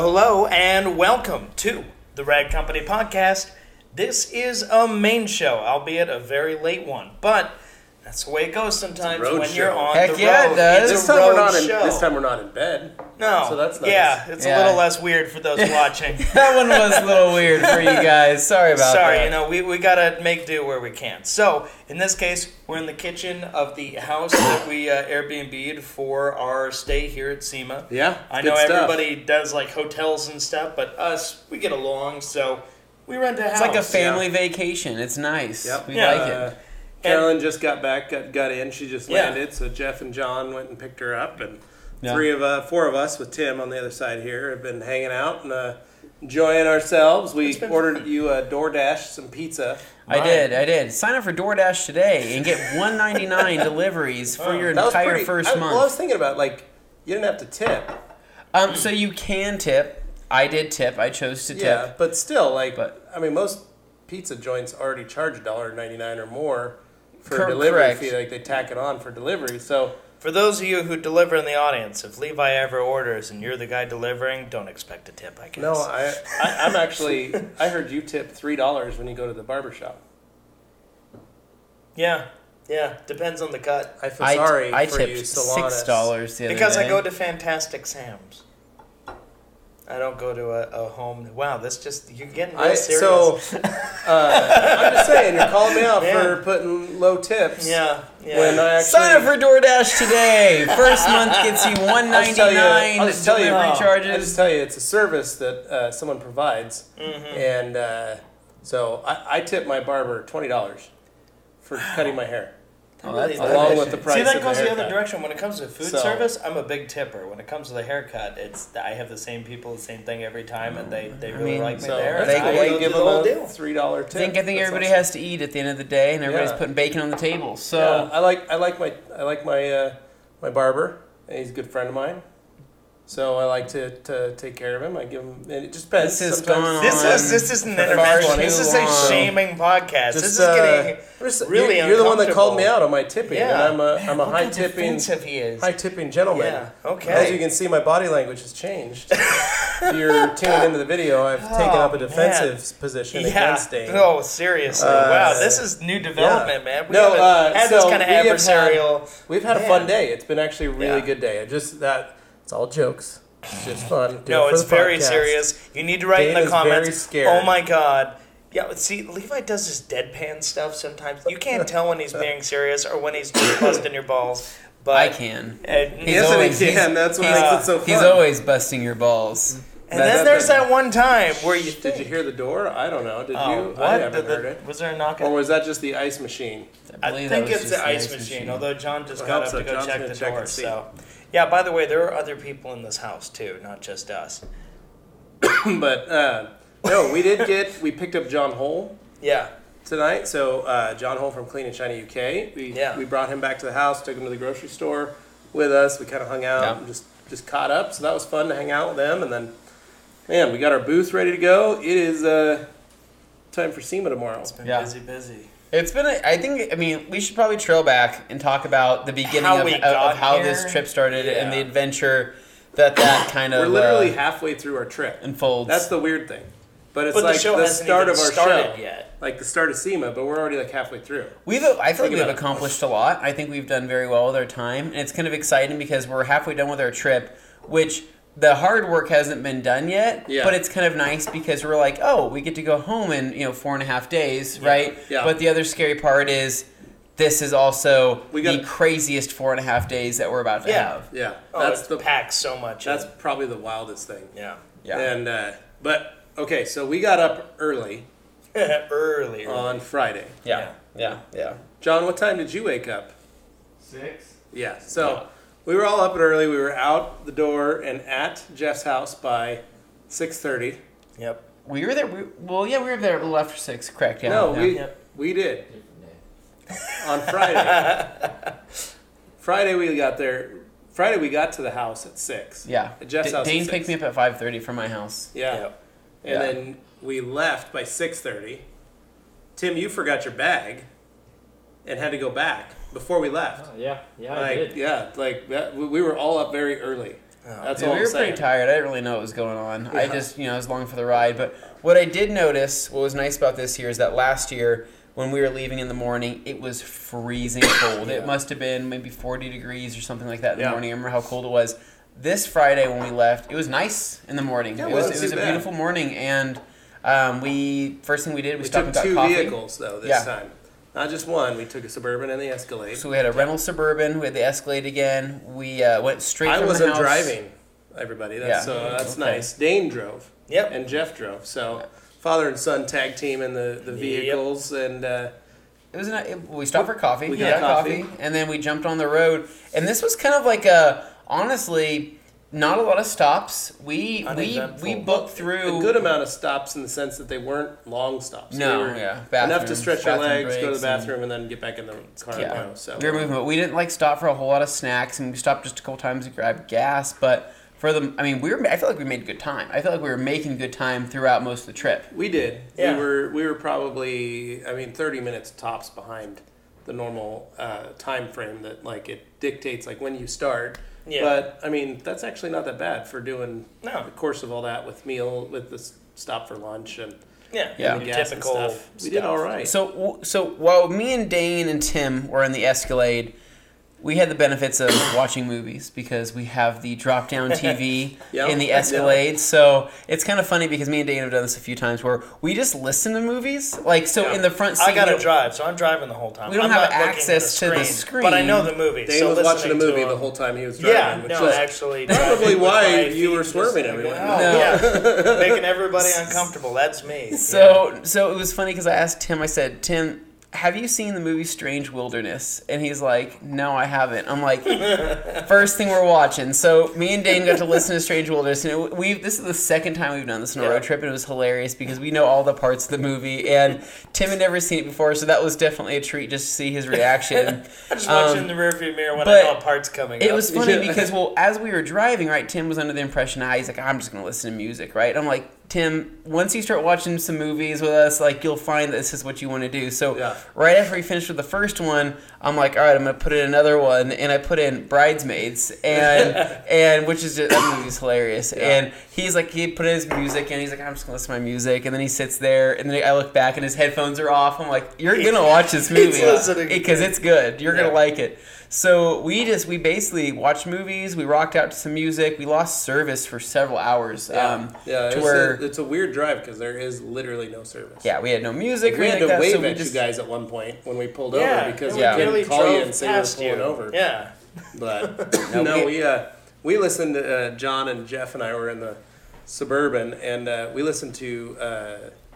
Hello, and welcome to the Rag Company Podcast. This is a main show, albeit a very late one, but that's the way it goes sometimes when you're on the road. Yeah, it does. It's a road show. This time we're not in bed. No. So that's nice. Yeah, it's a little less weird for those watching. That one was a little weird for you guys. Sorry about that. Sorry, we gotta make do where we can. So, in this case, we're in the kitchen of the house that we Airbnb'd for our stay here at SEMA. Yeah, I know everybody does like hotels and stuff, but us, we get along, so we rent a house. It's like a family vacation. It's nice. Yep. We like it. Carolyn just got back, got in. She just landed, so Jeff and John went and picked her up, and four of us with Tim on the other side here have been hanging out and enjoying ourselves. We ordered you a DoorDash, some pizza. I did. Sign up for DoorDash today and get $1.99 deliveries for your entire first month. Well, I was thinking about, you didn't have to tip. So you can tip. I did tip. I chose to tip. Yeah, but still, most pizza joints already charge $1.99 or more for delivery fee. Like, they tack it on for delivery, so... For those of you who deliver in the audience, if Levi ever orders and you're the guy delivering, don't expect a tip, I guess. No, I'm actually... I heard you tip $3 when you go to the barbershop. Yeah, depends on the cut. I feel sorry I for you, tipped Solanas. $6 the other day. Because I go to Fantastic Sam's. I don't go to a home. Wow, you're getting real serious. So, I'm just saying, you're calling me out for putting low tips. Yeah. When I actually... Sign up for DoorDash today. First month gets you $1.99 delivery charges. I'll just tell you, it's a service that someone provides. Mm-hmm. And so I tip my barber $20 for cutting my hair. Along with the price. See, that of goes the other haircut. direction. When it comes to food service, I'm a big tipper. When it comes to the haircut, I have the same people, the same thing every time, and they really like me there. They give them a $3 tip. I think everybody has to eat at the end of the day, and everybody's putting bacon on the table. So I like my barber. And he's a good friend of mine. So I like to take care of him. I give him. And it just depends. This is going on. This isn't an intervention. This is a shaming podcast. This is getting really You're the one that called me out on my tipping, Yeah. and I'm a high tipping gentleman. Yeah. Okay. As you can see, my body language has changed. If you're tuning into the video, I've taken up a defensive position against Dane. Oh, seriously! Wow, this is new development, man. We haven't had this kind of adversarial. We've had a fun day. It's been actually a really good day. It's all jokes. It's just fun. No, it's very serious. You need to write in the comments. Very scared. Oh my God. Yeah, see, Levi does this deadpan stuff sometimes. You can't tell when he's being serious or when he's just busting your balls. But I can. Yes, he can. That's what makes it so fun. He's always busting your balls. And then there's that one time where you... Did you hear the door? I don't know. Did you? What? I haven't heard it. Was there a knock? Or was that just the ice machine? I think it's the ice machine, although John just got up to go check the door. So, yeah, by the way, there are other people in this house, too, not just us. But, no, we picked up John Hole tonight. So, John Hole from Clean and Shiny UK. We brought him back to the house, took him to the grocery store with us. We kind of hung out and just caught up. So that was fun to hang out with them. And then, man, we got our booth ready to go. It is time for SEMA tomorrow. It's been busy. It's been we should probably trail back and talk about the beginning of how this trip started and the adventure that kind of... We're literally halfway through our trip. Unfolds. That's the weird thing. But it's the show the hasn't start even of our started show. yet. Like the start of SEMA, but we're already halfway through. I feel like we've accomplished a lot. I think we've done very well with our time. And it's kind of exciting because we're halfway done with our trip, which... The hard work hasn't been done yet, but it's kind of nice because we're like, we get to go home in 4.5 days, right? Yeah. But the other scary part is this is also the craziest 4.5 days that we're about to have. Yeah, that's packs so much. That's probably the wildest thing. Yeah. And but okay, so we got up early, early on Friday. Yeah. John, what time did you wake up? 6. Yeah. So. We were all up and early. We were out the door and at Jeff's house by 6:30. Yep. We were there. We were there a little after 6. Correct. Yeah. No, we did. On Friday. Friday we got there. Friday we got to the house at 6. Yeah. At Jeff's house. Dane at 6. picked me up at 5:30 from my house. Yeah. Yep. And then we left by 6:30. Tim, you forgot your bag and had to go back before we left. I did. Yeah, we were all up very early. That's all we were pretty tired. I didn't really know what was going on. Yeah. I just, I was along for the ride. But what I did notice, what was nice about this year, is that last year, when we were leaving in the morning, it was freezing cold. It must have been maybe 40 degrees or something like that in the morning. I remember how cold it was. This Friday when we left, it was nice in the morning. It was a beautiful morning, and first thing we did, we stopped and got coffee. We took 2 vehicles, though, this time. Not just one. We took a Suburban and the Escalade. So we had a rental Suburban. We had the Escalade again. We went straight from the house. I wasn't driving, everybody. That's nice. Dane drove. Yep. And Jeff drove. So father and son tag team in the vehicles. And we stopped for coffee. We got coffee. And then we jumped on the road. And this was kind of like honestly, not a lot of stops. We booked through a good amount of stops in the sense that they weren't long stops. No, enough to stretch your legs, go to the bathroom, and then get back in the car and go. So we were moving, but we didn't stop for a whole lot of snacks, and we stopped just a couple times to grab gas. But I feel like we made good time. I feel like we were making good time throughout most of the trip. We did. Yeah. We were probably 30 minutes tops behind the normal time frame that it dictates when you start. Yeah. But, that's actually not that bad for doing the course of all that with the stop for lunch and the gas typical and stuff. We did all right. So while me and Dane and Tim were in the Escalade, we had the benefits of watching movies because we have the drop-down TV in the Escalade. So it's kind of funny because me and Dane have done this a few times where we just listen to movies. In the front seat. I got to drive, so I'm driving the whole time. We don't have access to the screen. But I know the movie. Dane was watching a movie the whole time he was driving. Yeah, actually. Probably why you were swerving everyone. Making everybody uncomfortable. That's me. So it was funny because I asked Tim, I said, Tim, have you seen the movie Strange Wilderness? And he's like, no, I haven't. I'm like, first thing we're watching. So me and Dane got to listen to Strange Wilderness. And this is the second time we've done this on a road trip, and it was hilarious because we know all the parts of the movie. And Tim had never seen it before, so that was definitely a treat just to see his reaction. I just watched in the rearview mirror when I saw parts coming up. It was funny because, as we were driving, right, Tim was under the impression, he's like, I'm just going to listen to music, right? I'm like, Tim, once you start watching some movies with us, you'll find that this is what you want to do. So right after we finished with the first one, I'm like, all right, I'm going to put in another one. And I put in Bridesmaids, and which is just, that movie's hilarious. Yeah. And he's like, he put in his music, and he's like, I'm just going to listen to my music. And then he sits there, and then I look back, and his headphones are off. I'm like, you're going to watch this movie because it's good. You're going to like it. So we basically watched movies. We rocked out to some music. We lost service for several hours. It's a weird drive because there is literally no service. Yeah, we had no music. We had to wave at you guys at one point when we pulled over because we couldn't call you and say we were pulling over. Yeah, but we listened to John and Jeff and I were in the Suburban and we listened to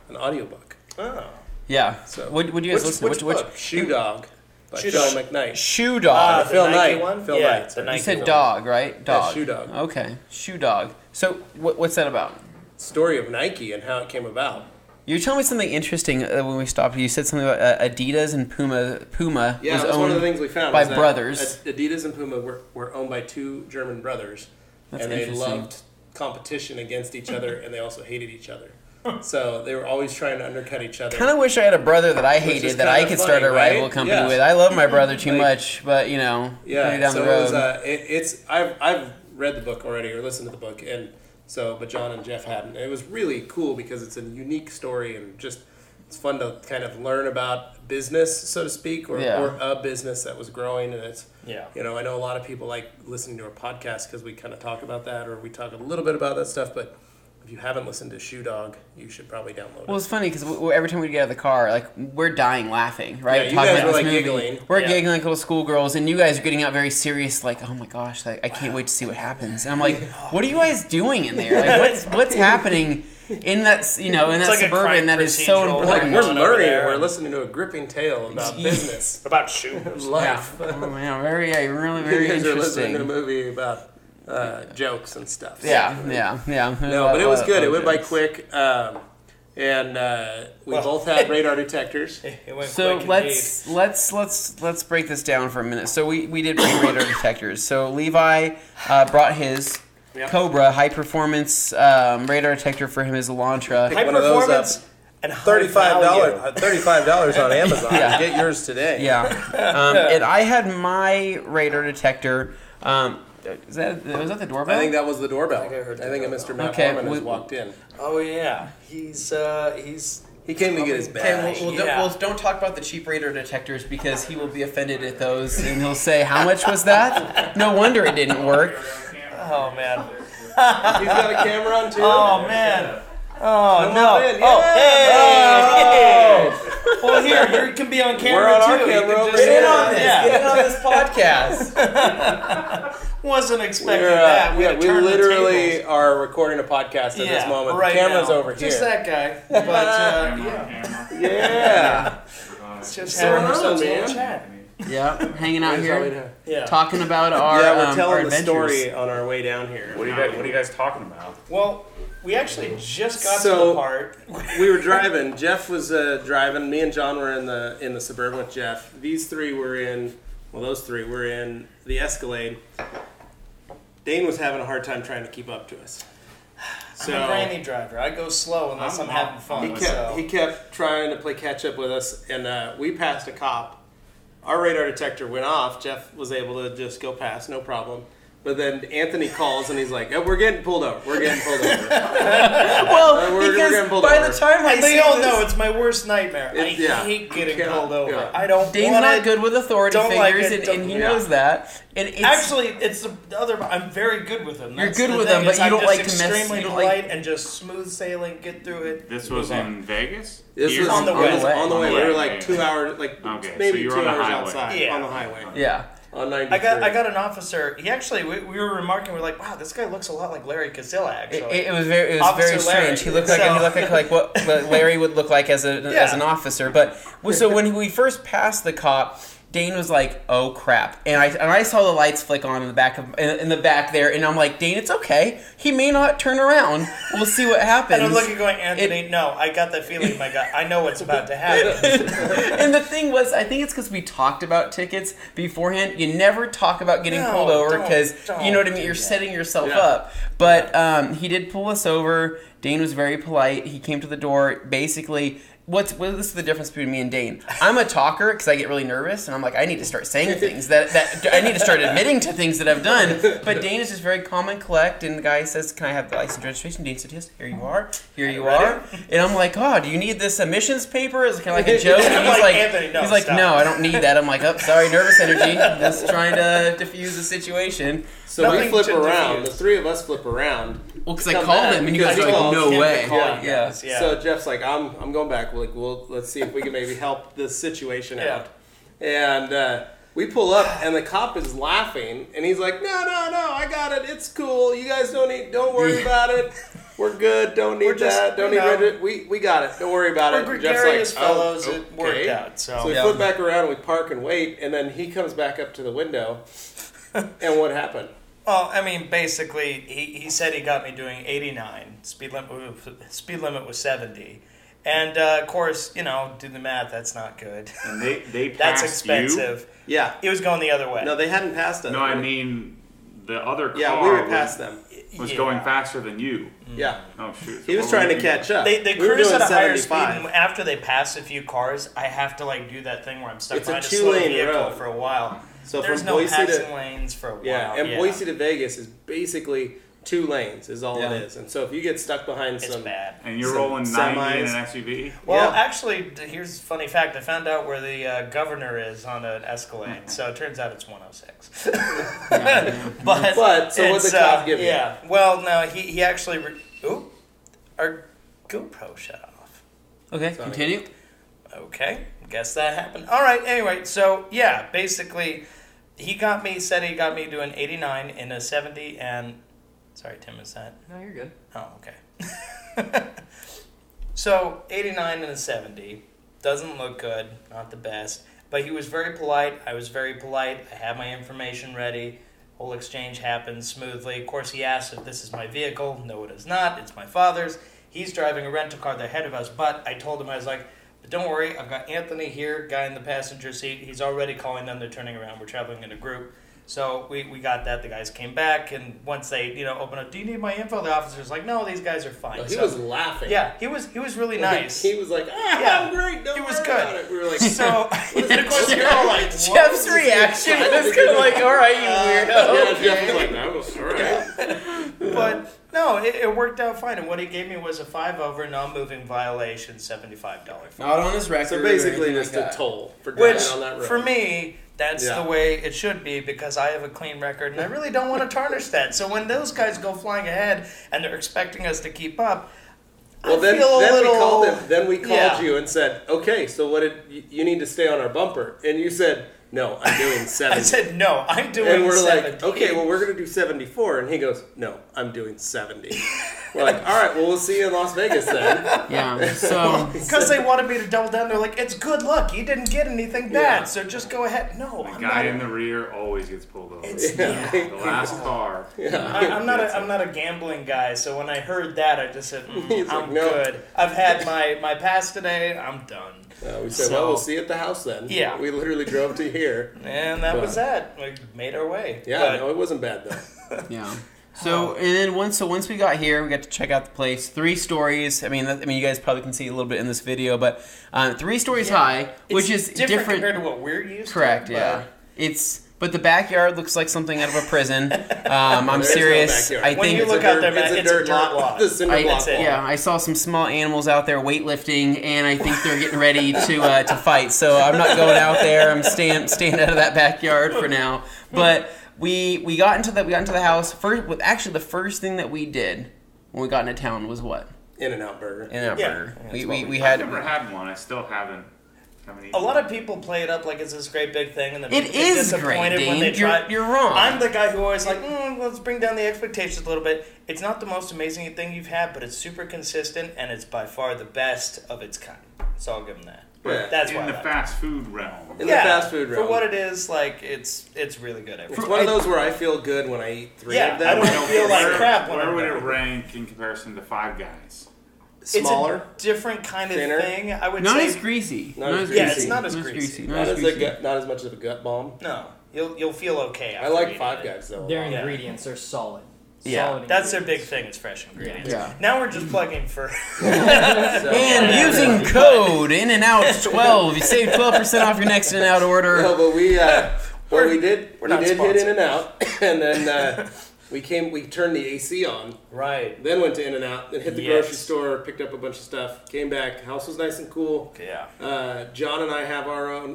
an audiobook. Oh, yeah. So what would you guys listen to? Which Shoe Dog. By Phil McKnight. Shoe Dog. Phil Knight. Phil Knight. You said dog, right? Dog. Yeah, Shoe Dog. Okay, Shoe Dog. So what's that about? Story of Nike and how it came about. You were telling me something interesting when we stopped. You said something about Adidas and Puma. Puma was owned one of the things we found by brothers. Adidas and Puma were owned by 2 German brothers. That's and they loved competition against each other, and they also hated each other. So they were always trying to undercut each other. Kind of wish I had a brother that I hated that I could start a rival company with. I love my brother too much, but down the road. I've read the book already or listened to the book, and but John and Jeff hadn't. And it was really cool because it's a unique story and just it's fun to kind of learn about business, so to speak, or a business that was growing. And it's I know a lot of people like listening to our podcast because we kind of talk about that or we talk a little bit about that stuff, but. If you haven't listened to Shoe Dog, you should probably download it. Well, it's funny because every time we get out of the car, we're dying laughing, right? Yeah, you guys are giggling. We're giggling like little schoolgirls, and you guys are getting out very serious, oh my gosh, I can't wait to see what happens. And I'm like, what are you guys doing in there? What's happening in that Suburban that is so important? We're learning. We're listening to a gripping tale about business, about shoes, life. Yeah. Oh man, really very interesting. You're listening to a movie about. Jokes and stuff. So. Yeah. No, but it was good. It went by quick, and we both had radar detectors. It went so quick let's break this down for a minute. So we did bring radar detectors. So Levi brought his Cobra high performance radar detector for him, his Elantra. High performance. And $35 on Amazon. Get yours today. Yeah, and I had my radar detector. Was that the doorbell? I think that was the doorbell. I think Mr. Matt Moreman has walked in. Oh yeah, he came to get his bag. Well, don't talk about the cheap radar detectors because he will be offended at those and he'll say, "How much was that?" No wonder it didn't work. Oh man. He's got a camera on too. Oh man. Oh no! Yeah. Oh hey! Oh. Well, here you can be on camera. We're on too. our camera. Get in on this. Yeah. Get in on this podcast. Wasn't expecting that. We literally are recording a podcast at this moment. Right the camera's now. over here. Just that guy. But yeah. It's just having ourselves a little chat. Yeah, hanging out here, talking about our we're telling our the adventures. story on our way down here. What are you guys talking about? Well, we actually just got to the part. We were driving. Jeff was driving. Me and John were in the Suburban with Jeff. These three were in. Well, those three were in the Escalade. Dane was having a hard time trying to keep up to us. I'm a granny driver. I go slow unless I'm having fun. He kept trying to play catch up with us, and we passed a cop. Our radar detector went off. Jeff was able to just go past, no problem. But then Anthony calls and he's like, oh, we're getting pulled over. We're getting pulled over. Well, we're getting pulled by over. the time they all know it's my worst nightmare. I hate getting pulled over. Yeah. I don't Dane's want not it. good with authority figures, like and he knows that. Actually, it's the other. I'm very good with them. You're good with them, but you don't like to mess. Extremely polite and just smooth sailing, get through it. This was in Vegas? This was on the way. On the way. We were like 2 hours, maybe so 2 hours outside on the highway. Yeah. On 93. I got an officer. He actually, we were remarking. We were like, wow, this guy looks a lot like Larry Casilla. Actually, it was very strange. He looked like what Larry would look like as an officer. But so when we first passed the cop, Dane was like, "Oh crap!" And I saw the lights flick on in the back there, and I'm like, "Dane, it's okay. He may not turn around. We'll see what happens." And I'm looking, going, Anthony, no, I got that feeling in my gut. I know what's about to happen. And the thing was, I think it's because we talked about tickets beforehand. You never talk about getting pulled over because you know what I mean. You're setting yourself up. But he did pull us over. Dane was very polite. He came to the door, basically. This is the difference between me and Dane. I'm a talker because I get really nervous, and I'm like, I need to start saying things that I need to start admitting to things that I've done. But Dane is just very calm and collect, and the guy says, "Can I have the license registration?" Dane said, "Yes." Here you are. And I'm like, "Oh, do you need this emissions paper?" It's kind of like a joke. And he's like, Anthony, no, he's like, "No, I don't need that." I'm like, "Oh, sorry, nervous energy. Just trying to diffuse the situation." So we flip around. The three of us flip around. Well, because I called him, and you guys are like, "No way." Yeah. So Jeff's like, I'm going back. We're like, well, let's see if we can maybe help this situation out. And we pull up, and the cop is laughing, and he's like, no, I got it. It's cool. You guys don't worry about it. We're good. Don't need that. Don't need it. We got it. Don't worry about it. We're gregarious fellows. It worked out. So we flip back around, and we park and wait, and then he comes back up to the window. And what happened? Well, I mean, basically, he said he got me doing 89. Speed limit was 70. And, of course, do the math. That's not good. And they passed That's expensive. You? Yeah. He was going the other way. No, they hadn't passed us. No, I mean, the other car we were past them. Was going faster than you. Yeah. Oh, shoot. He was trying to catch up. They cruise at a higher speed, and after they pass a few cars, I have to, do that thing where I'm stuck behind a slow vehicle road for a while. So there's no passing lanes for a while. Yeah, and Boise to Vegas is basically 2 lanes is all it is. And so if you get stuck behind it's bad. And you're rolling 90 in an SUV? Well, actually, here's a funny fact. I found out where the governor is on an Escalade. So it turns out it's 106. But so what the cop give you? Yeah. Well, no, he actually... our GoPro shut off. Okay, continue. Okay, guess that happened. All right, anyway, so, yeah, basically, he said he got me doing 89 in a 70 and... Sorry, Tim, is that? No, you're good. Oh, okay. So, 89 and a 70. Doesn't look good. Not the best. But he was very polite. I was very polite. I had my information ready. Whole exchange happened smoothly. Of course, he asked if this is my vehicle. No, it is not. It's my father's. He's driving a rental car ahead of us. But I told him, I was like, but don't worry. I've got Anthony here, guy in the passenger seat. He's already calling them. They're turning around. We're traveling in a group. So we got that. The guys came back, and once they open up, do you need my info? The officer's like, no, these guys are fine. No, he was laughing. Yeah, he was really nice. He was like, I'm great. Don't he was worry good. about it. We were like, so and of course you're all like, Jeff's reaction was kind of like, all right, you weirdo. Jeff was like, that was right. But no, it worked out fine. And what he gave me was a 5-over non-moving violation, $75 fine. Not on his record. So basically, just a toll for driving on that road. Which, for me, that's the way it should be because I have a clean record and I really don't want to tarnish that. So when those guys go flying ahead and they're expecting us to keep up, Then we called you and said, okay, so what did you need to stay on our bumper? And you said, no, I'm doing 70. I said, no, I'm doing 70. And we're like, okay, well, we're going to do 74. And he goes, no, I'm doing 70. We're like, all right, well, we'll see you in Las Vegas then. Yeah, so... Because they wanted me to double down. They're like, it's good luck. You didn't get anything bad, so just go ahead. No, the guy in the rear always gets pulled over. The last car. Yeah. I'm not a gambling guy, so when I heard that, I just said, I'm good. I've had my pass today. I'm done. We said, well, we'll see you at the house then. Yeah. We literally drove to here. And that was that. We made our way. Yeah, no, it wasn't bad, though. Yeah. So, and then once we got here, we got to check out the place. 3 stories. I mean, you guys probably can see a little bit in this video, but 3 stories high, which is different compared to what we're used to. Correct, yeah. But the backyard looks like something out of a prison. I'm serious. No I think when you look out there, man, it's a dirt lot. I saw some small animals out there weightlifting, and I think they're getting ready to fight. So I'm not going out there. I'm staying out of that backyard for now. But we got into the house first. Actually, the first thing that we did when we got into town was what? In-N-Out Burger. In-N-Out Burger. I've never had one. I still haven't. A lot of people play it up like it's this great big thing, and then it is disappointed great, when they try. You're wrong. I'm the guy who always like, let's bring down the expectations a little bit. It's not the most amazing thing you've had, but it's super consistent, and it's by far the best of its kind. So I'll give them that. Yeah. That's in why the fast food realm. In the fast food realm. For what it is, like it's really good. It's one of those where I feel good when I eat 3 of them. I don't feel like crap. Where would it rank in comparison to Five Guys? Smaller, it's a different kind of thinner thing. I would not say as greasy. It's not as greasy. Not as much of a gut bomb. No, you'll feel okay. I like Five Guys though. Their ingredients are solid. Yeah, that's their big thing. Is fresh ingredients. Yeah. Now we're just plugging for. And using code In-N-Out12, you save 12% off your next In-N-Out order. No, but we did hit In-N-Out, and then. We turned the AC on. Right. Then went to In-N-Out, then hit the grocery store, picked up a bunch of stuff, came back. House was nice and cool. Yeah. John and I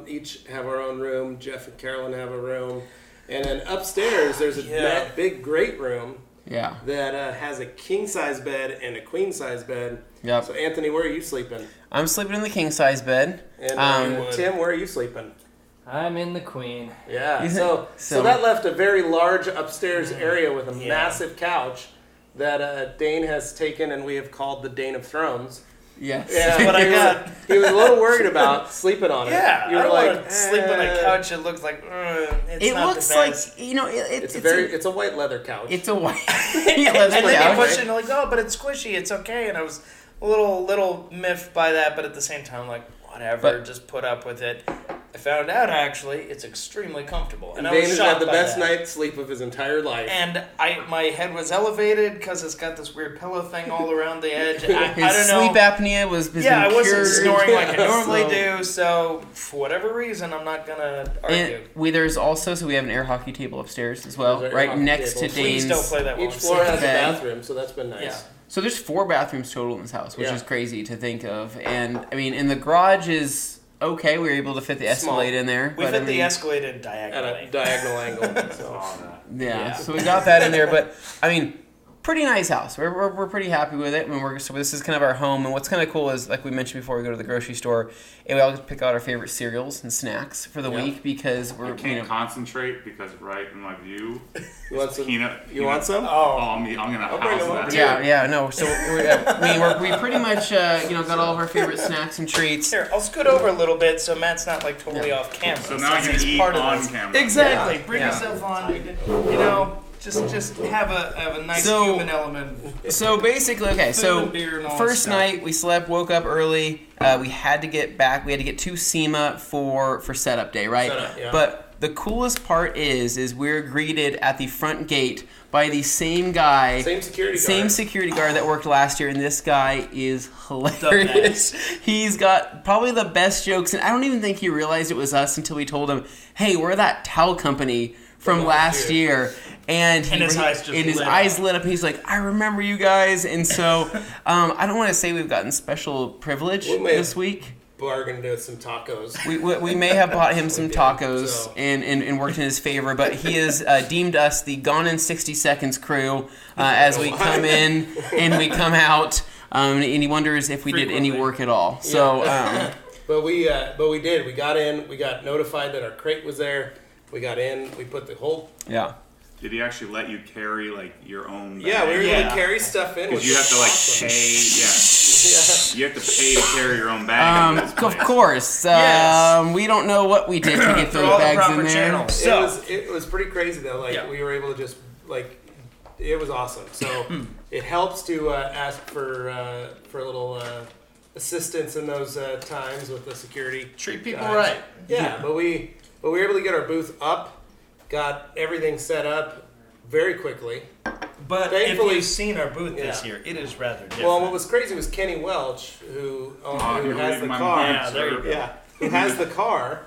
each have our own room. Jeff and Carolyn have a room. And then upstairs, there's a big great room. Yeah. That has a king-size bed and a queen-size bed. Yep. So, Anthony, where are you sleeping? I'm sleeping in the king-size bed. And Tim, where are you sleeping? I'm in the queen. Yeah. So that left a very large upstairs area with a massive couch that Dane has taken, and we have called the Dane of Thrones. Yes. Yeah, but he was a little worried about sleeping on it. Yeah, you were like, sleep on a couch. It looks like it not looks the best. Like it's a white leather couch. It's a white leather couch. And then you push it and like, but it's squishy. It's okay. And I was a little miffed by that, but at the same time, like whatever, just put up with it. I found out actually it's extremely comfortable, and I was shocked had the best night's sleep of his entire life. And my head was elevated because it's got this weird pillow thing all around the edge. His I don't know. Sleep apnea was I wasn't snoring like I normally do. So for whatever reason, I'm not gonna argue. There's also we have an air hockey table upstairs as well, right next to Dane's. Please don't play that. Each floor has a bathroom, so that's been nice. Yeah. So there's 4 bathrooms total in this house, which is crazy to think of. And I mean, and the garage is. Okay, we were able to fit the Escalade in there. We fit the Escalade in diagonally. At a diagonal angle. So we got that in there. But, I mean, pretty nice house. We're pretty happy with it. So this is kind of our home. And what's kind of cool is, like we mentioned before, we go to the grocery store, and we always pick out our favorite cereals and snacks for the week because I can't concentrate because right in my view, you want some? Peanut. You want some? I'm gonna house that. Yeah, no. So we pretty much got all of our favorite snacks and treats. Here, I'll scoot over a little bit so Matt's not like totally off camera. So now you can eat on camera. Exactly. Bring yourself on. Just have a nice human element. So basically, okay. So first night we slept, woke up early. We had to get back. We had to get to SEMA for setup day, right? Setup, yeah. But the coolest part is we're greeted at the front gate by the same guy. Same security guard that worked last year, and this guy is hilarious. He's got probably the best jokes, and I don't even think he realized it was us until we told him, hey, we're that towel company from last year. And his eyes lit up. And he's like, I remember you guys. And so I don't want to say we've gotten special privilege this week. Bargained with some tacos. We may have bought him some tacos and worked in his favor, but he has deemed us the Gone in 60 Seconds crew as we come in and we come out, and he wonders if we did any work at all. So, but we did. We got in. We got notified that our crate was there. We got in. We put the whole. Yeah. Did he actually let you carry your own bag? Yeah, we were able to carry stuff in. Because you have to pay. Yeah. You have to pay to carry your own bag. Of course. We don't know what we did to get those bags in there. So. It was pretty crazy though. We were able to just it was awesome. So it helps to ask for a little assistance in those times with the security. Treat people right. Yeah, but we were able to get our booth up. Got everything set up very quickly. But thankfully, if you've seen our booth this year, it is rather different. Well, what was crazy was Kenny Welch, who has the car. Yeah, there you go. Who has the car.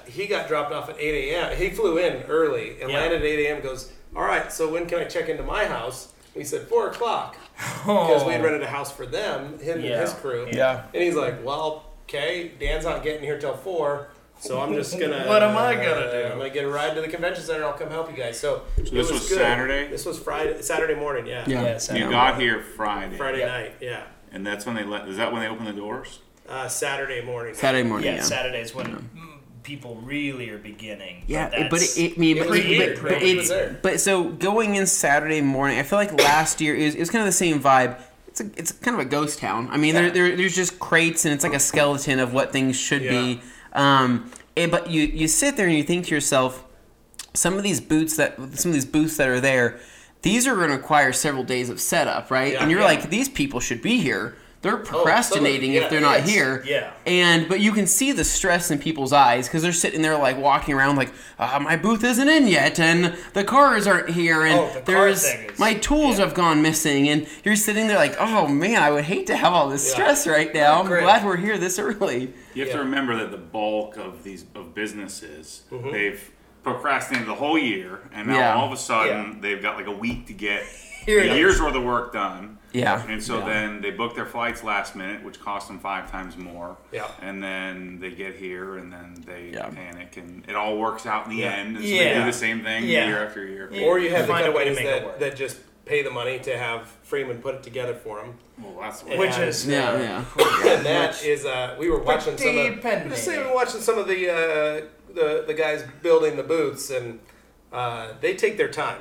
He got dropped off at 8 a.m. He flew in early and landed at 8 a.m. Goes, all right, so when can I check into my house? We said 4 o'clock. Because we had rented a house for them, him and his crew. Yeah. And he's like, well, okay, Dan's not getting here till 4. So I'm just gonna. What am I gonna do? I'm gonna get a ride to the convention center. I'll come help you guys. So this was good. Saturday. This was Saturday morning. Yeah. You got here Friday. Friday night. Yeah. And that's when Is that when they open the doors? Saturday morning. Saturday morning. Yeah. Saturday's when people really are beginning. Yeah, but so going in Saturday morning, I feel like last year it was kind of the same vibe. It's kind of a ghost town. I mean, there's just crates and it's like a skeleton of what things should be. But you sit there and you think to yourself, some of these booths that are there, these are going to require several days of setup, right? Yeah, and you're like, these people should be here. They're procrastinating if they're not here. Yeah. But you can see the stress in people's eyes because they're sitting there like walking around like, my booth isn't in yet, and the cars aren't here, and my tools have gone missing, and you're sitting there like, oh man, I would hate to have all this stress right now. I'm glad we're here this early. You have to remember that the bulk of businesses, they've procrastinated the whole year, and now all of a sudden they've got like a week to get a year's worth of work done. Yeah. And so then they book their flights last minute, which costs them 5 times more. Yeah. And then they get here and then they panic, and it all works out in the end. And so they do the same thing year after year. Or you have the companies that just pay the money to have Freeman put it together for them. Well, that's and that is we were watching some of the guys building the booths, and they take their time.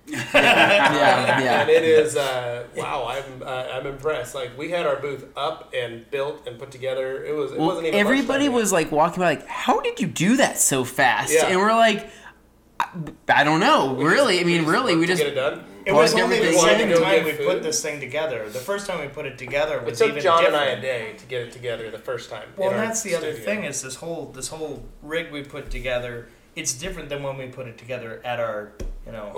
And it is wow. I'm impressed. Like, we had our booth up and built and put together. It wasn't even. Everybody was like walking by, like, how did you do that so fast? Yeah. And we're like, I don't know. We just get it done. It was only the second time we put this thing together. The first time we put it together was even different. It took John and I a day to get it together the first time. Well, that's the other thing is this whole rig we put together. It's different than when we put it together at our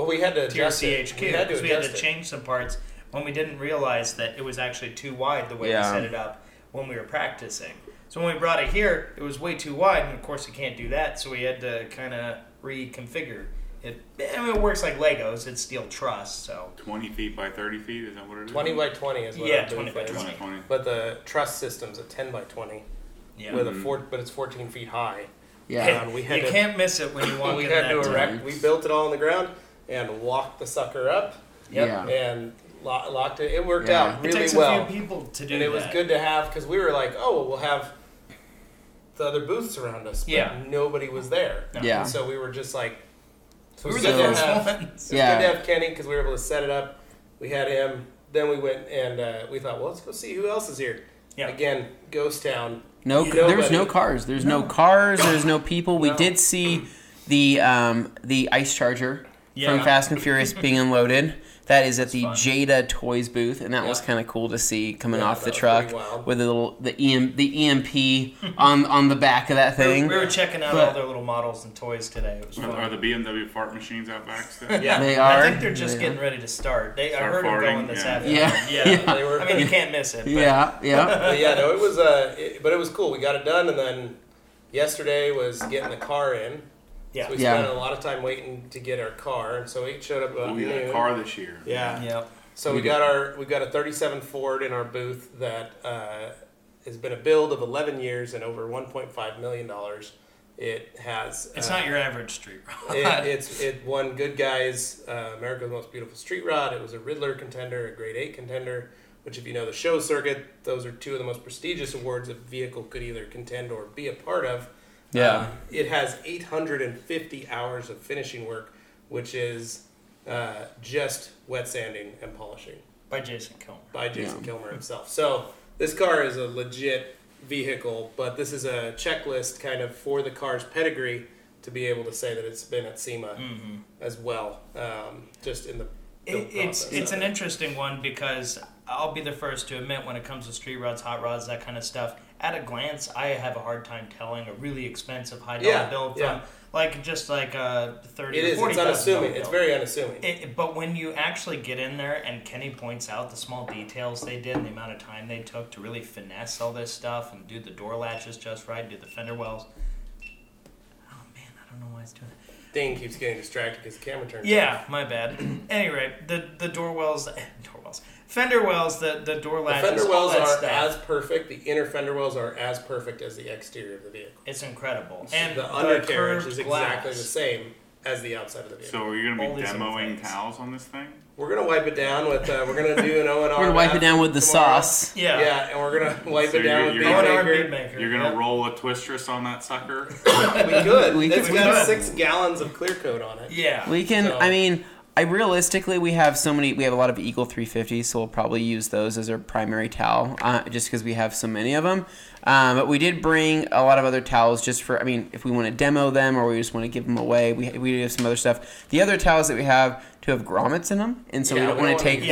we had to TRC HQ because we had to change some parts when we didn't realize that it was actually too wide the way we set it up when we were practicing. So when we brought it here, it was way too wide, and of course you can't do that. So we had to kind of reconfigure it. I mean, it works like Legos. It's steel truss, so 20 feet by 30 feet. Is that what it is? 20 by 20 is what 20 by 20. But the truss system's a 10 by 20 with but it's 14 feet high. Yeah, you can't miss it when you walk in that erect. We built it all on the ground and walked the sucker up. And locked it. It worked out really well. It takes a few people to do and it was good to have, because we were like, we'll have the other booths around us, but nobody was there. And so we were just like, we were the first ones. It was good to have Kenny because we were able to set it up. We had him. Then we went and we thought, well, let's go see who else is here. Yeah. Again, ghost town. There was no cars. There's no cars. There's no people. We did see the ice charger from Fast and Furious being unloaded. That is at the Jada Toys booth, and that was kind of cool to see coming off the truck with the EMP on the back of that thing. We were checking out all their little models and toys today. It was fun. Are the BMW fart machines out back still? Yeah, they are. I think they're just getting ready to start. I heard them going this afternoon. Yeah. They were. I mean, you can't miss it. But. Yeah. No, it was. But it was cool. We got it done, and then yesterday was getting the car in. Yeah. So we spent a lot of time waiting to get our car, and so it showed up about we got a car this year. Yeah. Yep. So we got a 37 Ford in our booth that has been a build of 11 years and over $1.5 million. It has. It's not your average street rod. It won Good Guys America's Most Beautiful Street Rod. It was a Riddler contender, a Grade 8 contender. Which, if you know the show circuit, those are two of the most prestigious awards a vehicle could either contend or be a part of. Yeah. It has 850 hours of finishing work, which is just wet sanding and polishing. By Jason Kilmer himself. So this car is a legit vehicle, but this is a checklist kind of for the car's pedigree to be able to say that it's been at SEMA as well, just in the build process. It's an interesting one because I'll be the first to admit when it comes to street rods, hot rods, that kind of stuff, at a glance, I have a hard time telling a really expensive high-dollar build from just like a $30,000 or $40,000. It's unassuming. It's very unassuming. But when you actually get in there, and Kenny points out the small details they did and the amount of time they took to really finesse all this stuff and do the door latches just right, do the fender wells. Oh man, I don't know why it's doing that. Dane keeps getting distracted because the camera turns off. My bad. Anyway, the door wells, fender wells, the door latches, the fender wells are stuff. as perfect. The inner fender wells are as perfect as the exterior of the vehicle. It's incredible. And the undercarriage is exactly the same as the outside of the vehicle. So are you going to be demoing towels on this thing? We're going to wipe it down with, we're going to do an O&R. We're going to wipe it down with the sauce. Yeah, and we're going to wipe it down with bead maker. You're going to roll a twistress on that sucker? We could. It's got 6 gallons of clear coat on it. Yeah. We can, realistically, we have a lot of Eagle 350s, so we'll probably use those as our primary towel, just because we have so many of them. But we did bring a lot of other towels just for, if we want to demo them or we just want to give them away, we do have some other stuff. The other towels that we have have grommets in them, and so we don't want to take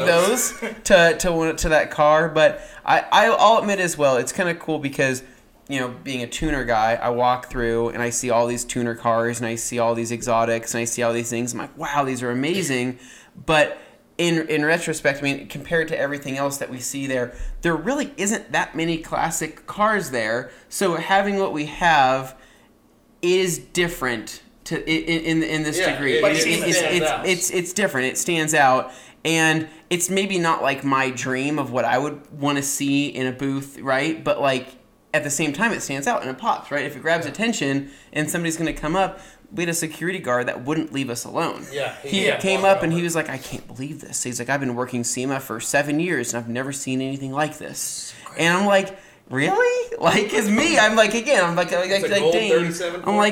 those to that car. But I'll admit as well, it's kind of cool because, being a tuner guy, I walk through and I see all these tuner cars and I see all these exotics and I see all these things. I'm like, wow, these are amazing. But in retrospect, compared to everything else that we see there really isn't that many classic cars there. So having what we have is different in this degree. It's different. It stands out. And it's maybe not like my dream of what I would want to see in a booth, right? But at the same time, it stands out and it pops, right? If it grabs attention and somebody's going to come up, we had a security guard that wouldn't leave us alone. Yeah. He came up and he was like, I can't believe this. He's like, I've been working SEMA for 7 years and I've never seen anything like this. And I'm like, really? It's me. I'm like Dane. I'm like,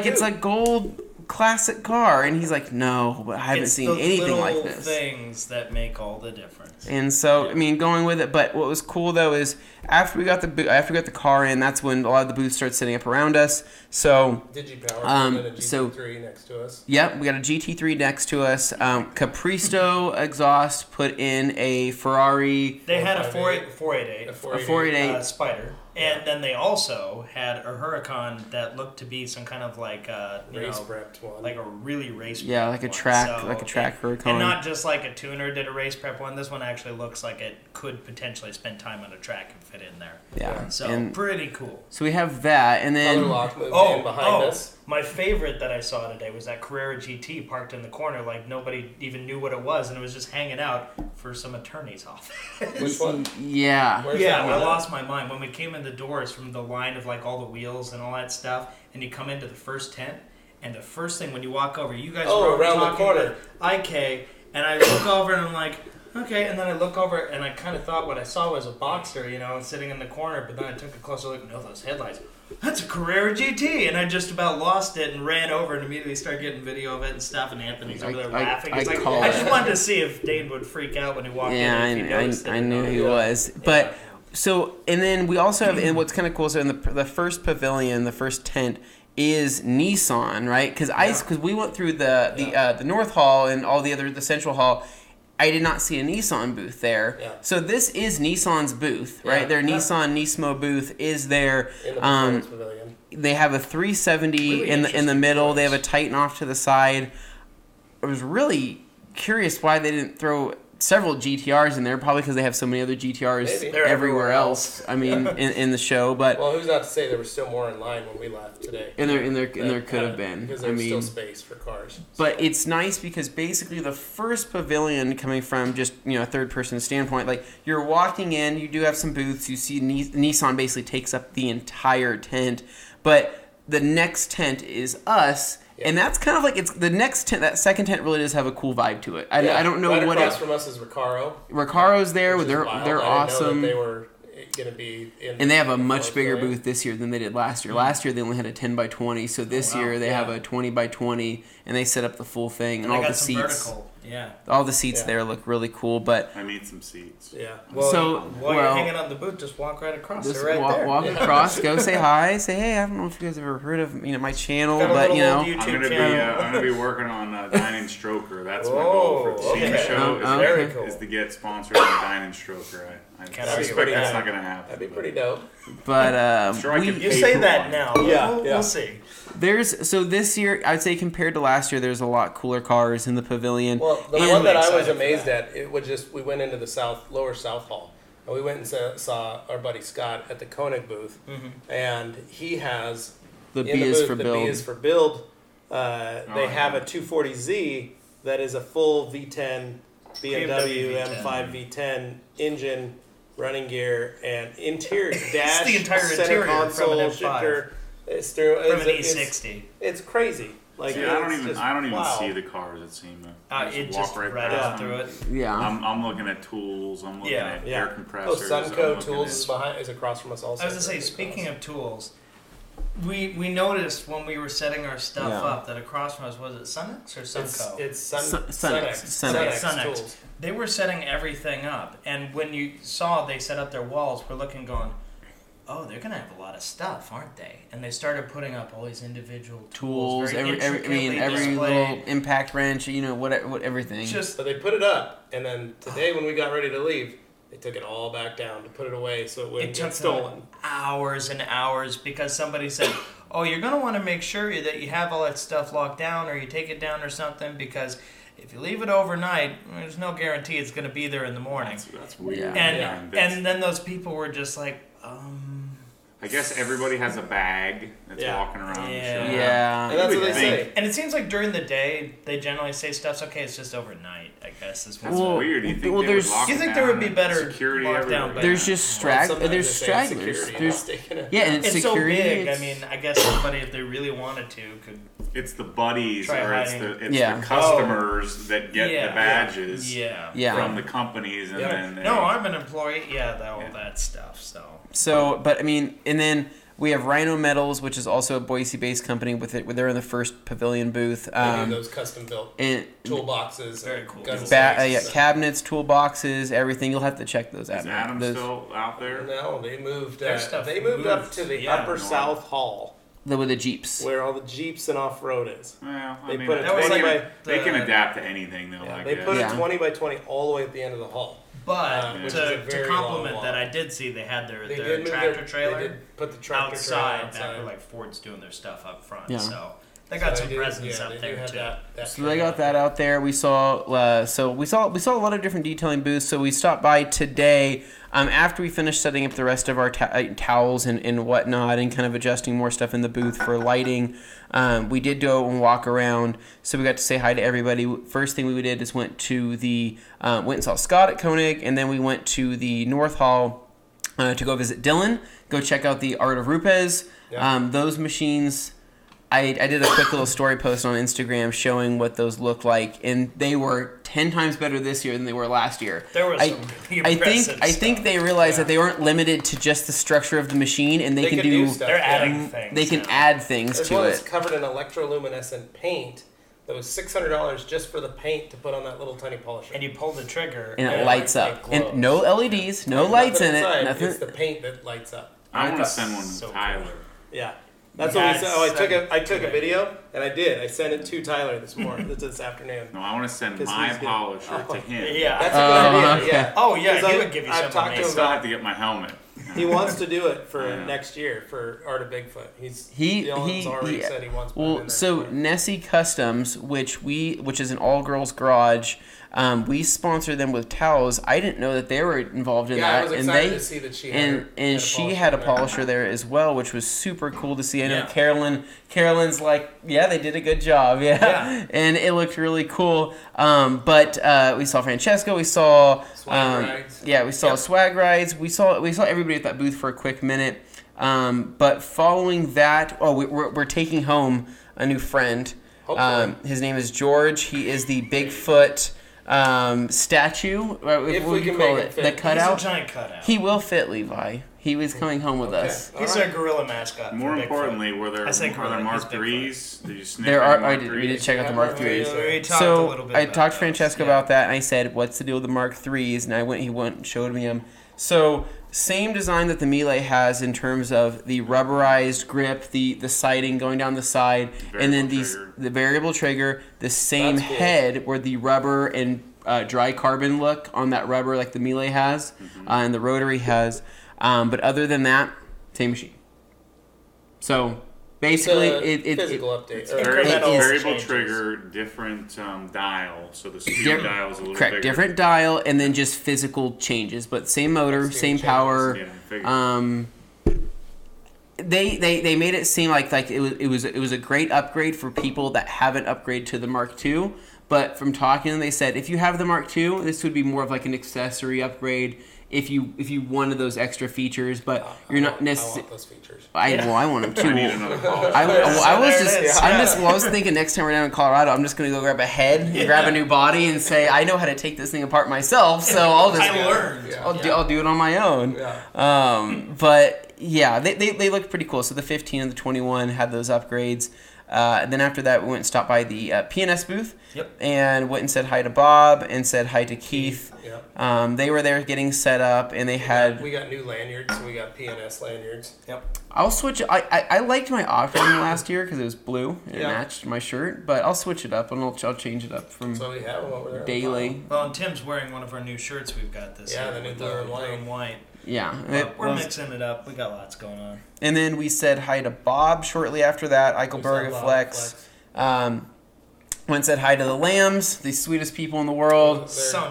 it's a gold classic car. And he's like, no, but I haven't seen anything like this. It's the things that make all the difference. And so, going with it. But what was cool though is after we got the car in, that's when a lot of the booths started setting up around us. So DigiPower put a GT3 next to us. Yep, we got a GT3 next to us. Capristo Exhaust put in a Ferrari. They had a 488. A 488 Spider. And then they also had a Huracan that looked to be some kind of race-prepped one. Like a really race-prepped one. Like a track Huracan. And not just like a tuner did a race-prep one. This one actually looks like it could potentially spend time on a track and fit in there. Yeah. So pretty cool. So we have that, and then... Other lock moved in behind us. My favorite that I saw today was that Carrera GT parked in the corner like nobody even knew what it was, and it was just hanging out for some attorney's office. Which one? Yeah. I lost my mind. When we came in the doors from the line of all the wheels and all that stuff, and you come into the first tent, and the first thing when you walk over, you guys were around talking the corner. with IK, and I look over and I'm like, okay, and then I look over and I kind of thought what I saw was a Boxster, sitting in the corner, but then I took a closer look, no, those headlights. That's a Carrera GT, and I just about lost it and ran over and immediately started getting video of it and stuff. And Anthony's over there laughing. I just wanted to see if Dane would freak out when he walked in. Yeah, I knew he was. But so, and then we also have, and what's kind of cool. So in the first pavilion, the first tent is Nissan, right? Because we went through the North Hall and all the Central Hall. I did not see a Nissan booth there. Yeah. So this is Nissan's booth, right? Their Nissan Nismo booth is there. In the performance pavilion. They have a 370 really in the middle. They have a Titan off to the side. I was really curious why they didn't throw several GTRs in there, probably because they have so many other GTRs everywhere else. I mean, in the show, but who's not to say there was still more in line when we left today? And there could have been because there was still space for cars. But it's nice because basically the first pavilion, coming from just a third person standpoint, like you're walking in, you do have some booths. You see Nissan basically takes up the entire tent, but the next tent is us. Yeah. And that's kind of like, it's the next tent, that second tent really does have a cool vibe to it. I don't know right what across from us is Recaro. Recaro's there. They're awesome. They were going to be in. And they have a much bigger booth this year than they did last year. Last year they only had a 10x20, so this year they have a 20x20, and they set up the full thing, and all the seats. Vertical. Yeah. All the seats there look really cool, but I need some seats. Yeah. Well, while you're hanging on the booth, just walk right across. Just there. Walk across, go say hi, say hey. I don't know if you guys have ever heard of my channel, but I'm gonna be working on Dine and Stroker. That's my goal for the SEMA show. Is to get sponsored on Dine and Stroker. That's not gonna happen. That'd be pretty dope. But I'm sure you say that now. We'll see. So this year, I'd say compared to last year, there's a lot cooler cars in the pavilion. Well, the one that I was amazed at, we went into the lower South Hall, and we went and saw our buddy Scott at the Koenig booth, and he has the B is for build. They have a 240Z that is a full V10 BMW M5 V10 engine, running gear, and interior dash, the entire center interior console, from an M5. shifter. It's from an E60. It's crazy. Like I don't even see the cars at SEMA. It just right out through it. Yeah. I'm looking at tools. I'm looking at air compressors. Sunco Tools is across from us also. I was going to say, speaking of tools, we noticed when we were setting our stuff up that across from us, was it Sunex or Sunco? It's Sunex. Tools. They were setting everything up, and when you saw they set up their walls, we're looking going, oh, they're going to have a lot of stuff, aren't they? And they started putting up all these individual tools, every little impact wrench, everything. So they put it up, and then today when we got ready to leave, they took it all back down to put it away so it wouldn't get stolen. Hours and hours because somebody said, oh, you're going to want to make sure that you have all that stuff locked down or you take it down or something because if you leave it overnight, there's no guarantee it's going to be there in the morning. That's weird. And then those people were just like, I guess everybody has a bag that's walking around the show. Yeah. And that's what they say. And it seems like during the day, they generally say stuff's okay, it's just overnight, I guess. That's weird. You think there would be better security lockdown? There's just stragglers. There's stragglers. And it's so big. I mean, I guess somebody, if they really wanted to, could. It's the buddies or it's the customers that get the badges from the companies. And then I'm an employee. All that stuff. So, but I mean, and then we have Rhino Metals, which is also a Boise-based company. They're in the first pavilion booth. They do those custom-built toolboxes, very cool. Cabinets, toolboxes, everything. You'll have to check those out. Is Adam still out there? No, they moved. They moved up to the upper South Hall. With the Jeeps. Where all the Jeeps and off-road is. Well, they can adapt to anything, though. They put a 20x20 all the way at the end of the hall. But to complement that, I did see they had their tractor trailer they did put the tractor outside. Back where Ford's doing their stuff up front. Yeah. So they got some presence up there too. So they got that out there. We saw a lot of different detailing booths. So we stopped by today after we finished setting up the rest of our towels and whatnot, and kind of adjusting more stuff in the booth for lighting. We did go and walk around, so we got to say hi to everybody. First thing we did is went and saw Scott at Koenig, and then we went to the North Hall to go visit Dylan, go check out the Art of Rupes. Yeah. Those machines, I did a quick little story post on Instagram showing what those look like, and they were 10 times better this year than they were last year. There was some really impressive I think they realized that they weren't limited to just the structure of the machine, and they can do stuff. They're adding things. They can add things to it. It's covered in electroluminescent paint. That was $600 just for the paint to put on that little tiny polisher. And you pull the trigger, and it lights up. And no LEDs, no lights in it. Nothing. It's the paint that lights up. I want to send one to Tyler. Yeah. That's what we said. Oh, I took a video, and I did. I sent it to Tyler this afternoon. No, I want to send my polisher to him. Yeah. That's a good idea. Okay. Yeah. Oh, yeah, he would give you I've talked to him I still have to get my helmet. He wants to do it for next year for Art of Bigfoot. He already said he wants. Well, so Nessie Customs, which is an all-girls garage, we sponsor them with towels. I didn't know that they were involved in that. I was excited to see that she had a polisher there as well, which was super cool to see. I know Carolyn's like, yeah, they did a good job, and it looked really cool. But we saw Francesco, we saw swag rides. we saw swag rides. We saw everybody at that booth for a quick minute. But following that, we're taking home a new friend. His name is George. He is the Bigfoot statue. If we can make it fit. The cutout. He's a giant cutout. He will fit, Levi. He was coming home with us. He's a gorilla mascot. More importantly, were there Mark III's? Did you sniff we did check out the Mark III's. I talked to Francesco about that, and I said, "What's the deal with the Mark III's?" And he went and showed me them. So same design that the Melee has in terms of the rubberized grip, the sighting going down the side, and then the variable trigger, the same head where the rubber and dry carbon look on that rubber like the Melee has, and the rotary has. But other than that, same machine. So basically, it's physical update. Variable trigger, different dial. So the speed dial is a little bigger. Different dial, and then just physical changes, but same motor, same power. They made it seem like it was a great upgrade for people that haven't upgraded to the Mark II. But from talking to them, they said if you have the Mark II, this would be more of like an accessory upgrade. If you wanted those extra features, but you're not necessarily. I want those features. I want them too. I need another polish. I was thinking next time we're down in Colorado, I'm just gonna go grab a head, grab a new body, and say I know how to take this thing apart myself. So I'll do it on my own. Yeah. But yeah, they looked pretty cool. So the 15 and the 21 had those upgrades. Then after that, we went and stopped by the PNS booth and went and said hi to Bob and said hi to Keith. Yep. They were there getting set up, and we got new lanyards, so we got PNS lanyards. Yep. I'll switch. I liked my Optimum last year because it was blue and it matched my shirt, but I'll switch it up and I'll change it up from so we have them over there daily. Well, and Tim's wearing one of our new shirts we've got this year. The new blue and white. Yeah. We're mixing it up. We got lots going on. And then we said hi to Bob shortly after that. Eichelberg Flex. Went and said hi to the Lambs, the sweetest people in the world.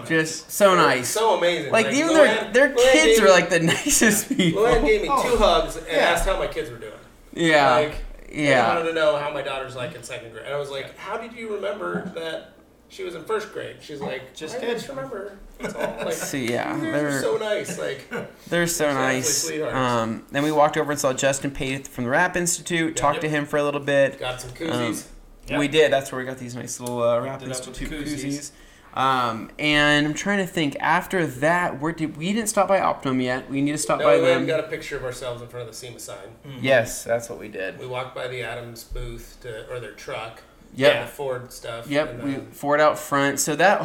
Just so nice. So amazing. Like even their kids are like the nicest people. Luann gave me 2 hugs and asked how my kids were doing. Yeah. I wanted to know how my daughter's like in 2nd grade. And I was like, how did you remember that she was in 1st grade? She's like, I just remember. That's all. Like, they're so nice. Like they're so nice. Then we walked over and saw Justin Pate from the Rap Institute. Talked to him for a little bit. Got some koozies. We did. That's where we got these nice little Rap Institute koozies. And I'm trying to think. After that, we didn't stop by Optimum yet. We need to stop by them. We got a picture of ourselves in front of the SEMA sign. Mm-hmm. Yes, that's what we did. We walked by the Adams booth or their truck. Yep. Yeah, the Ford stuff. Yep, we Ford out front. So the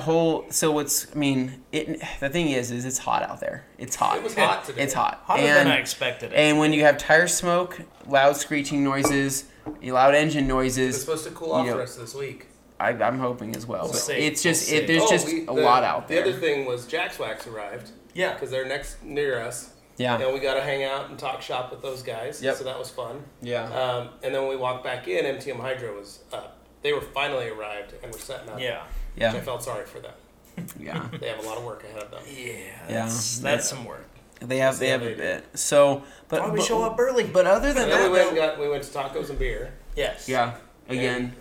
thing is it's hot out there. It's hot. It was hot today. It's hot. Hotter than I expected it. And when you have tire smoke, loud screeching noises, loud engine noises. It's supposed to cool off the rest of this week. I'm hoping as well. But it's just there's a lot out there. The other thing was Jack's Wax arrived. Yeah. Because they're near us. Yeah. And we got to hang out and talk shop with those guys. Yep. So that was fun. Yeah. And then when we walked back in, MTM Hydro was up. They were finally arrived and were setting up. Yeah. Which I felt sorry for them. Yeah. They have a lot of work ahead of them. Yeah. That's some work. They have a bit. So, but we show up early. But other than that, we went to tacos and beer. Yes. Yeah. Again.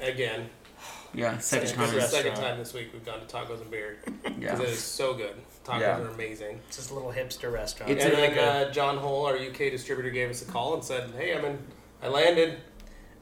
Yeah. Second time this week we've gone to tacos and beer. Because it is so good. Tacos are amazing. It's just a little hipster restaurant. And then John Hull, our UK distributor, gave us a call and said, "Hey, I landed.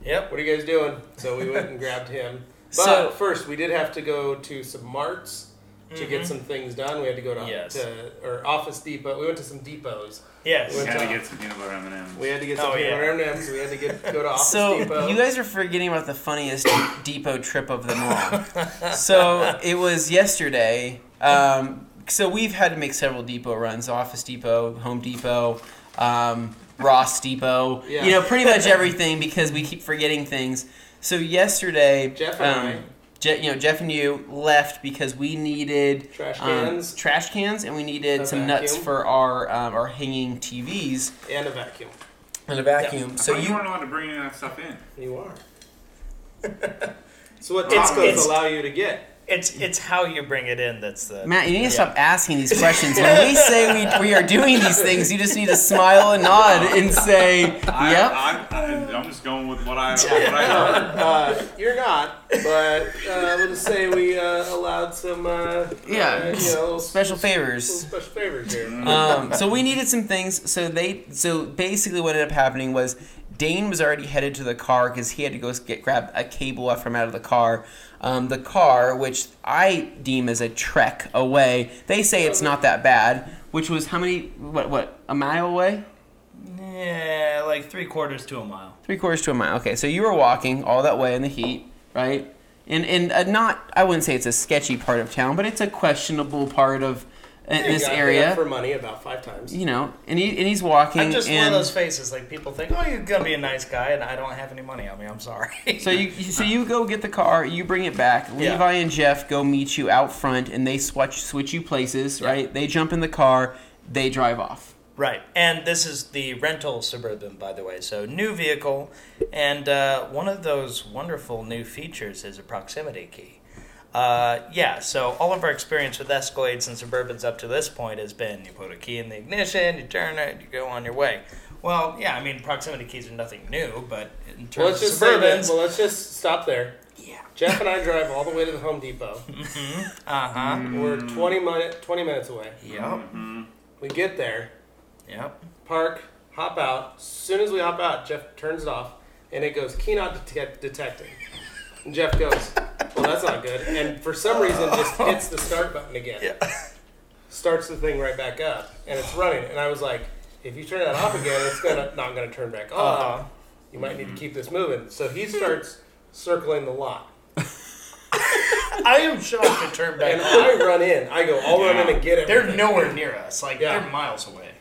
Yep. What are you guys doing?" So we went and grabbed him. But first, we did have to go to some marts to get some things done. We had to go to Office Depot. We went to some depots. Yes. We had to get some peanut butter M&Ms. We had to get some peanut butter M&Ms. We had to go to Office Depot. So you guys are forgetting about the funniest depot trip of them all. So it was yesterday. So we've had to make several depot runs: Office Depot, Home Depot. Ross Depot. Yeah. Pretty much everything because we keep forgetting things. So yesterday, Jeff and Jeff and you left because we needed trash cans, and we needed some nuts for our hanging TVs and a vacuum. Yeah. So you weren't allowed to bring any of that stuff in. You are. So what tacos allow you to get? It's how you bring it in that's the... Matt, you need to stop asking these questions. When we say we are doing these things, you just need to smile and nod and say, yep. I'm just going with what I heard. You're not, but we'll just say we allowed some special favors. Some special favors here. So we needed some things. So basically what ended up happening was Dane was already headed to the car because he had to go grab a cable from out of the car. The car, which I deem as a trek away, they say it's not that bad, which was how many, a mile away? Yeah, like 3/4 to a mile. 3/4 to a mile. Okay, so you were walking all that way in the heat, right? And not, I wouldn't say it's a sketchy part of town, but it's a questionable part of this area. For money about 5 times. And he's walking. I'm just one of those faces, like people think, oh, you're gonna be a nice guy, and I don't have any money on me. I'm sorry. So you go get the car, you bring it back. Levi and Jeff go meet you out front, and they switch you places, right? They jump in the car, they drive off. Right, and this is the rental Suburban, by the way. So new vehicle, and one of those wonderful new features is a proximity key. So all of our experience with Escalades and Suburbans up to this point has been you put a key in the ignition, you turn it, you go on your way. Well, yeah, I mean, proximity keys are nothing new, but in terms of Suburbans... let's just stop there. Yeah. Jeff and I drive all the way to the Home Depot. We're 20 minutes away. Yep. We get there. Yep. Park, hop out. As soon as we hop out, Jeff turns it off, and it goes, key not detected. And Jeff goes, well, that's not good. And for some reason, just hits the start button again. Yeah. Starts the thing right back up, and it's running. And I was like, if you turn that off again, it's not going to turn back on. You might need to keep this moving. So he starts circling the lot. I am shocked to turn back on. And I run in. I'll run in and get it. They're nowhere near us. They're miles away.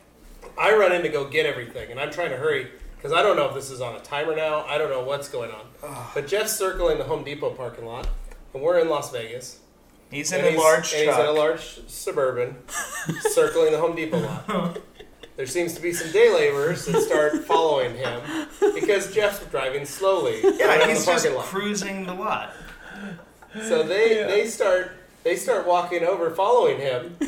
I run in to go get everything, and I'm trying to hurry. Because I don't know if this is on a timer now. I don't know what's going on. But Jeff's circling the Home Depot parking lot, and we're in Las Vegas. He's in a large truck. He's in a large Suburban, circling the Home Depot lot. There seems to be some day laborers that start following him because Jeff's driving slowly. Yeah, he's just cruising the lot. So they start walking over, following him,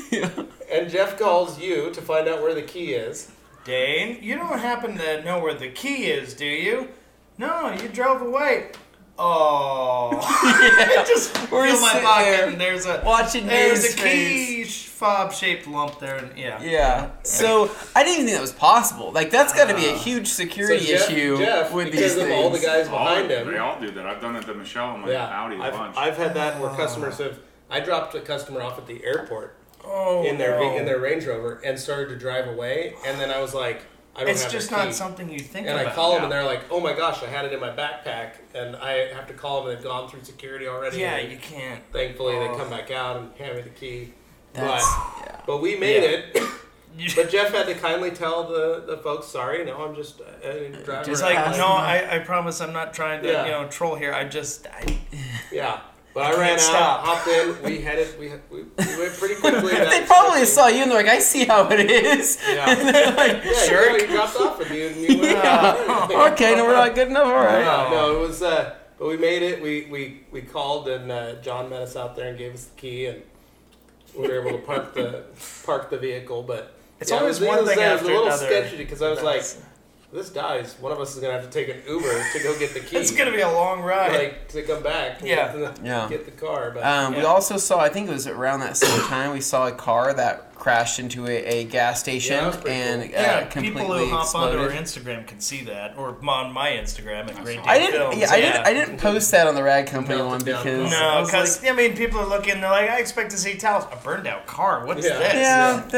and Jeff calls you to find out where the key is. Dane, you don't happen to know where the key is, do you? No, you drove away. Oh. I just feel my pocket and there's a key fob-shaped lump there. And yeah. So I didn't even think that was possible. That's got to be a huge security issue with these things. Because of all the guys behind him. They all do that. I've done it to Michelle and my Audi a bunch. I've had that where customers have... I dropped a customer off at the airport. In their Range Rover and started to drive away, and then I was like, I don't have It's just not something you think about. And I call them, and they're like, oh my gosh, I had it in my backpack, and I have to call them, and they've gone through security already. Yeah, you can't. Thankfully, they come back out and hand me the key. But we made it. But Jeff had to kindly tell the folks, sorry, no, I'm just driving. Just I promise I'm not trying to troll here. Yeah. But I ran out, hopped in, we went pretty quickly. They probably saw you and they're like, I see how it is. Yeah. And they're like, sure. You dropped off with you and you went out. Okay, no, we're not good enough, all right. No, it was, but we made it. We called and John met us out there and gave us the key and we were able to park the vehicle. But it's always one thing after another. It was a little sketchy because I was like, this dies. One of us is going to have to take an Uber to go get the key. It's going to be a long ride. To come back and get the car. But, We also saw, I think it was around that same time, we saw a car that crashed into a gas station and completely people who hop exploded. onto our Instagram can see that, or on my Instagram at Great I Dane didn't. Films. I didn't post that on the Rag Company one because people are looking. They're like, I expect to see towels. A burned out car. What's this?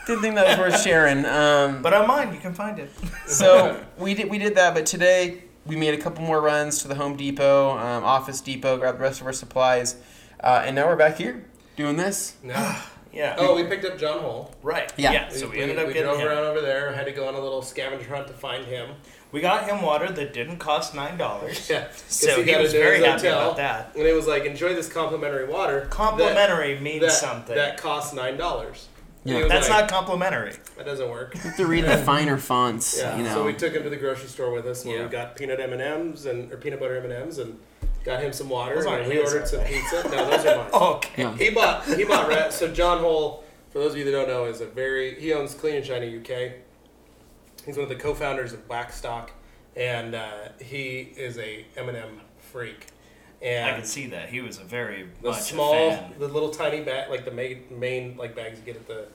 Didn't think that was worth sharing. But on mine, you can find it. So we did that, but today we made a couple more runs to the Home Depot, Office Depot, grabbed the rest of our supplies, and now we're back here doing this. Yeah. Oh, we picked up John Hole. Right. Yeah. So we ended up getting drove him. around over there. Had to go on a little scavenger hunt to find him. We got him water that didn't cost $9. Yeah. So he was very happy about that. And it was like, enjoy this complimentary water. Complimentary means something. That costs $9. Yeah. That's not complimentary. That doesn't work. You have to read the finer fonts. Yeah. You know. So we took him to the grocery store with us, where we got peanut M&Ms or peanut butter M&Ms, and got him some water. And we ordered some pizza. No, those are mine. Okay. Yeah. He bought. So John Hole, for those of you that don't know, is he owns Clean and Shiny UK. He's one of the co-founders of Blackstock, and he is a M&M freak. And I can see that he was a very the much small, a fan. the little tiny bag, like the main like bags you get at the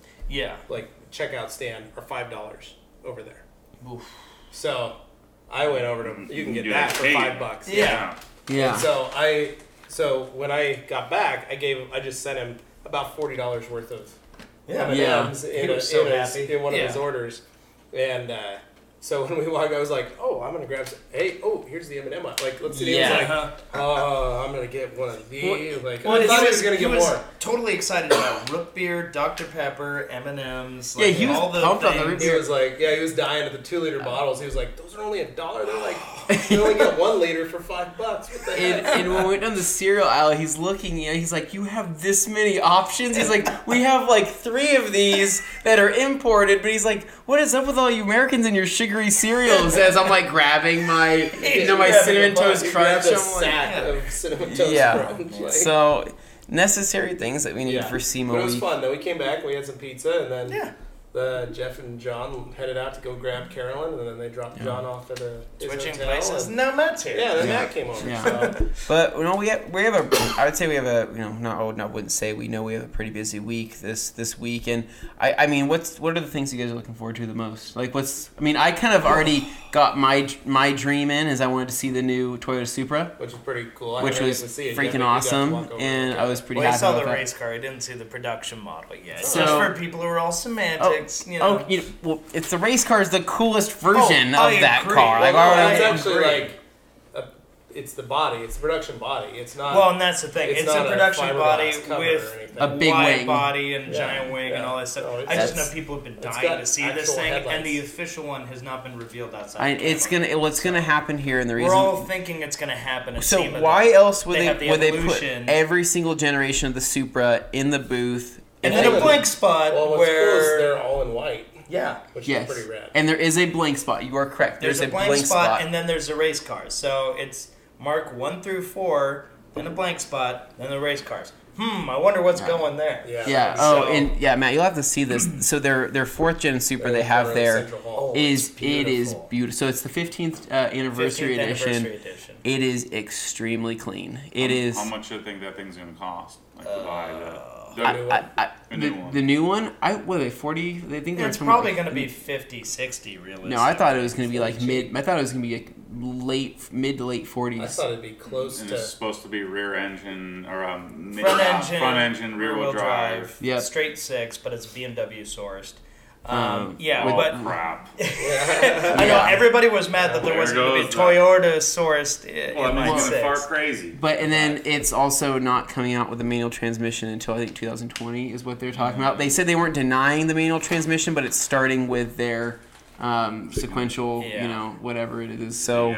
like checkout stand, are $5 over there. Oof. So I went over to you can get that for $5. Yeah. Yeah. And so when I got back, I just sent him about $40 worth of M&Ms in one of his orders, and so when we walked, I was like, "Oh, I'm gonna grab some. Hey, here's the M&M. Like, let's see." He was like, I'm gonna get one of these. I thought he was gonna get more. Totally excited about root beer, Dr. Pepper, M&Ms. Like, he was all the pumped on things. the root beer. He was like, he was dying at the 2-liter bottles. He was like, those are only $1. They're like, you only get 1 liter for $5. What the heck? And when we went down the cereal aisle, he's looking, he's like, you have this many options? He's like, we have like 3 of these that are imported, but he's like, what is up with all you Americans and your sugary cereals? As I'm like grabbing my, my Cinnamon Toast Crunch. I'm sack of Cinnamon Toast Crunch. Like. So, necessary things that we need for SEMA But it was week. fun, though. We came back, we had some pizza, and then Jeff and John headed out to go grab Carolyn, and then they dropped John off at his switching hotel, places. No, Matt's here. Yeah, then Matt came over. Yeah. So. But we have I would say we have a I wouldn't say we know we have a pretty busy week this week, and I mean what are the things you guys are looking forward to the most? Like I kind of already got my dream in, is I wanted to see the new Toyota Supra, which was pretty cool. Which was freaking awesome, and I was pretty happy. I saw about the that. race car. I didn't see the production model yet. So, just for people who are all semantics, well, it's the race car is the coolest version of that agree. car. Like, it's actually it's the body. It's the production body. It's not. Well, and that's the thing. It's a production body with a big wide wing body and giant wing and all that stuff. I just know people have been dying to see this thing, headlights. and the official one has not been revealed outside. What's gonna happen here, and the reason we're all thinking it's gonna happen. At SEMA, why else would they put evolution. every single generation of the Supra in the booth? And then a blank spot what's where cool is they're all in white. Yeah, which is pretty rad. And there is a blank spot. You are correct. There's a blank spot, and then there's a race car. So it's Mark 1 through 4, then a blank spot, then the race cars. I wonder what's going there. Yeah. Matt, you'll have to see this. So their 4th gen Supra they have there is beautiful. So it's the 15th anniversary edition. It is extremely clean. How much do you think that thing's going to cost? Like to buy the new one? 40? They think it's probably going to be 50, 60 realistically. No, I thought it was going to be like mid. I thought it was going to be like mid to late 40s. I thought it'd be close and to. It's supposed to be rear engine or front engine, rear wheel drive. Yeah, straight 6, but it's BMW sourced. Crap. I know everybody was mad that there wasn't going to be Toyota sourced. It's far crazy. And then it's also not coming out with a manual transmission until I think 2020 is what they're talking about. They said they weren't denying the manual transmission, but it's starting with their sequential, whatever it is. So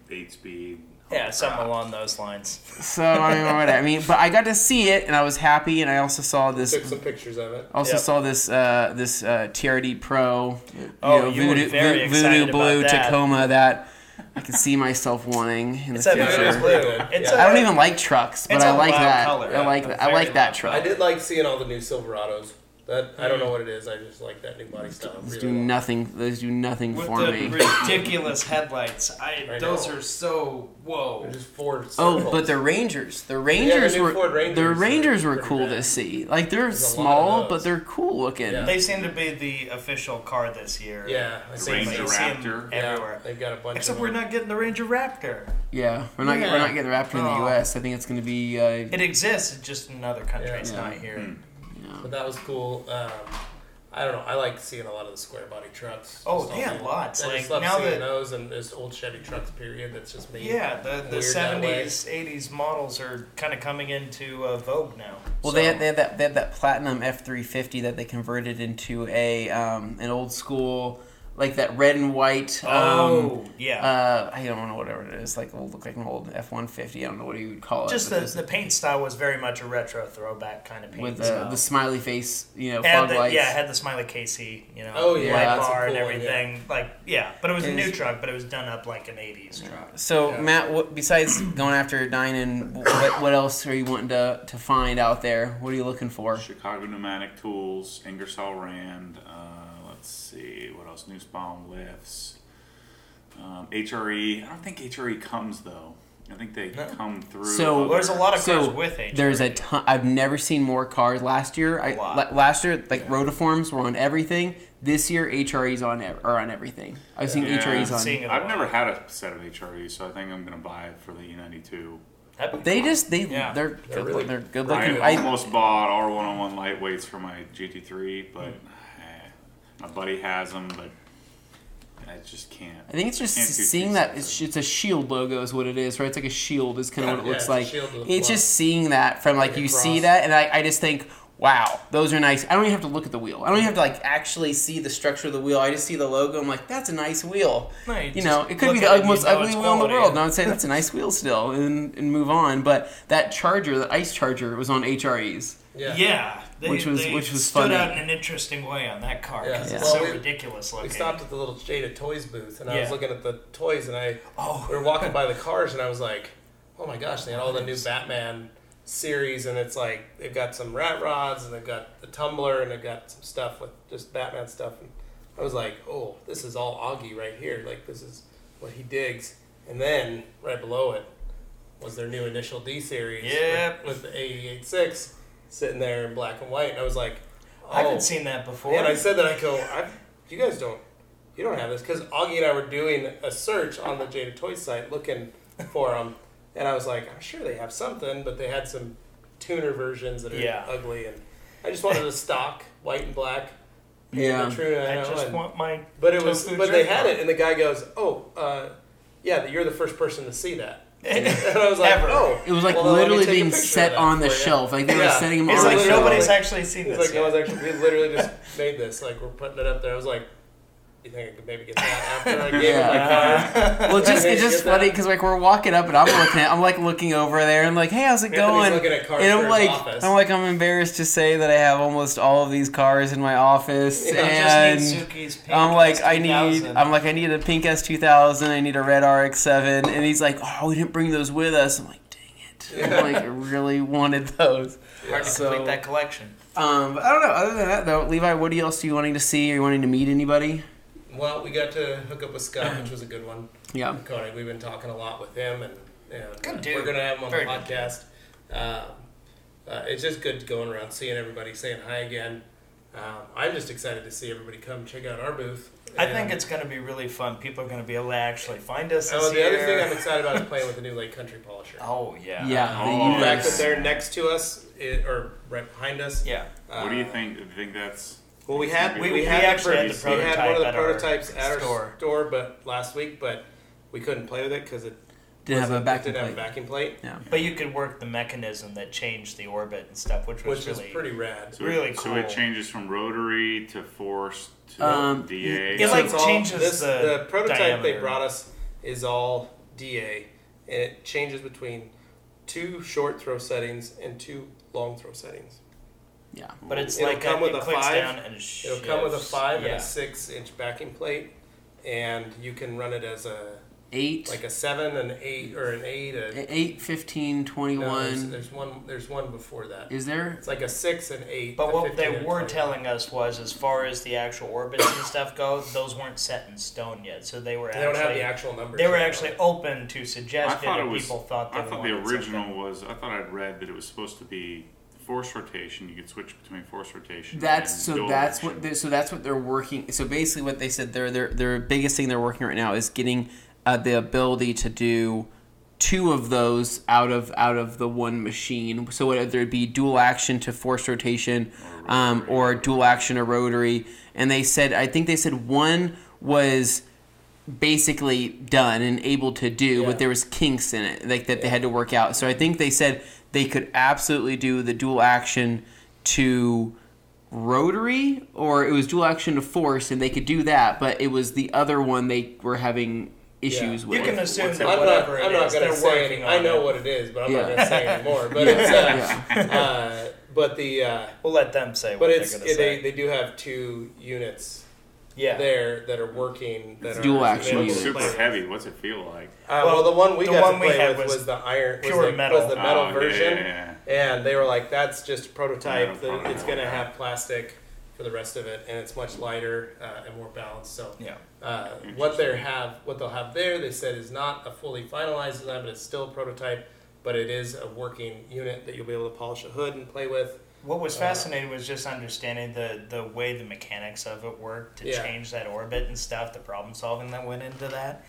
8-speed. Yeah, something along those lines. So I mean, but I got to see it, and I was happy, and I also saw this. Took some pictures of it. Saw this TRD Pro, Voodoo Blue that. Tacoma that I could see myself wanting in the future. I don't even like trucks, but I like that. Color. I like that truck. I did like seeing all the new Silverados. I don't know what it is. I just like that new body style. Those do nothing for me. With the ridiculous headlights, those are so whoa. They're just Ford circles. But the Rangers, were cool to see. Like they're small, but they're cool looking. Yeah. They seem to be the official car this year. Yeah, the Ranger Raptor everywhere. They've got a bunch. Except we're not getting the Ranger Raptor. Yeah, we're not getting the Raptor in the U.S. I think it's going to be. It exists, it's just in another country. It's not here. But that was cool. I don't know. I like seeing a lot of the square body trucks. Oh, yeah, lots. I just love seeing those and just old Chevy trucks. Period. That's just me. Yeah, the 70s, 80s models are kind of coming into vogue now. Well, they had that platinum F350 that they converted into an old school. Like that red and white. I don't know whatever it is. Like it will look like an old F-150. I don't know what you would call it. Just the paint style was very much a retro throwback kind of paint with style. The smiley face, fog lights. Yeah, it had the smiley KC, light bar and everything. Yeah. But it was a new truck, but it was done up like an 80s truck. So Matt, besides going after Dane, what else are you wanting to find out there? What are you looking for? Chicago Pneumatic Tools, Ingersoll Rand. Let's see, what else? Nussbaum lifts. HRE. I don't think HRE comes, though. I think they come through. So there's a lot of cars with HRE. There's a ton. I've never seen more cars. Last year, rotiforms were on everything. This year, HREs are on everything. I've seen HREs on. I've never had a set of HREs, so I think I'm going to buy it for the E92. They're good looking. I almost bought R101 lightweights for my GT3, but my buddy has them, but I just can't. I think it's just seeing that it's a shield logo is what it is, right? It's like a shield is kind of what it looks like. It's just seeing that from you see that, and I just think, wow, those are nice. I don't even have to look at the wheel. I don't even have to actually see the structure of the wheel. I just see the logo. I'm like, that's a nice wheel. No, it could be the most ugly wheel in the world. And I would say that's a nice wheel still, and move on. But that charger, the ice charger, was on HREs. Yeah. Which was stood funny. Out in an interesting way on that car because it's so ridiculous looking. We stopped at the little Jada Toys booth, and I was looking at the toys, and we were walking by the cars, and I was like, oh my gosh, they had all the new Batman series, and it's like they've got some rat rods, and they've got the tumbler, and they've got some stuff with just Batman stuff. And I was like, oh, this is all Augie right here. Like, this is what he digs. And then right below it was their new Initial D series with the AE86. Sitting there in black and white, and I was like, I haven't seen that before. And I said that, I go, you guys don't have this, because Augie and I were doing a search on the Jada Toys site looking for them, and I was like, I'm sure they have something, but they had some tuner versions that are ugly, and I just wanted a stock white and black. Yeah, I just want my. But they had it, and the guy goes, you're the first person to see that. And I was like, it was literally being set on the shelf. Like they were setting them on the shelf. It's like nobody's actually seen this. It's like no one's actually. We literally just made this. Like we're putting it up there. I was like, you think I could maybe get that after I gave it my car? Well, it's just funny because we're walking up and I'm looking over there and like, hey, how's it going? And I'm embarrassed to say that I have almost all of these cars in my office, and I need a pink S2000, I need a red RX-7, and he's like, oh, we didn't bring those with us. I'm like, dang it, I really wanted those. Hard to complete that collection. But I don't know. Other than that, though, Levi, what else are you wanting to see? Are you wanting to meet anybody? Well, we got to hook up with Scott, which was a good one. Yeah. Koenig, we've been talking a lot with him, and good dude. We're going to have him on the podcast. It's just good going around, seeing everybody, saying hi again. I'm just excited to see everybody come check out our booth. I think it's going to be really fun. People are going to be able to actually find us this year. The other thing I'm excited about is playing with the new Lake Country polisher. Oh, yeah. Yeah. The fact that they're next to us, or right behind us. Yeah. What do you think? Do you think that's... Well, we had one of the prototypes at our store, but last week, but we couldn't play with it because it didn't have a backing plate. Yeah. But you could work the mechanism that changed the orbit and stuff, which was pretty rad. So really cool. So it changes from rotary to forced to DA. It changes the prototype diameter. They brought us is all DA, and it changes between 2 short throw settings and 2 long throw settings. Yeah, but it's it'll come with a 5. It'll come with a 5 and a 6-inch backing plate, and you can run it as a 8, like a 7, an 8, or an 8. 8, 15, 21. No, there's one before that. Is there? It's like a 6 and 8. But what they were telling us was, as far as the actual orbits and stuff go, those weren't set in stone yet. So they were. They don't have the actual numbers. They were actually open to suggestion, and people thought they I thought the original was. I thought I'd read that it was supposed to be force rotation. You could switch between force rotation. That's what they're working. So basically, what they said their biggest thing they're working right now is getting the ability to do 2 of those out of the one machine. So whether it be dual action to forced rotation, or dual action to rotary. And I think they said one was basically done and able to do, but there was kinks in it that they had to work out. So I think they said they could absolutely do the dual action to rotary, or it was dual action to force, and they could do that, but it was the other one they were having issues with. You can assume that I'm whatever not going to say I know what it is, but I'm not going to say anymore. But it's we'll let them say what they're going to say. They do have 2 units there that are working. That dual are action units. Super heavy. What's it feel like? Well, the one we got to play with was the iron, pure metal. Was the metal version, yeah. And they were like, "That's just a prototype. It's going to have plastic for the rest of it, and it's much lighter and more balanced." So, what they'll have there, they said, is not a fully finalized design, but it's still a prototype. But it is a working unit that you'll be able to polish a hood and play with. What was fascinating was just understanding the way the mechanics of it worked to change that orbit and stuff, the problem solving that went into that.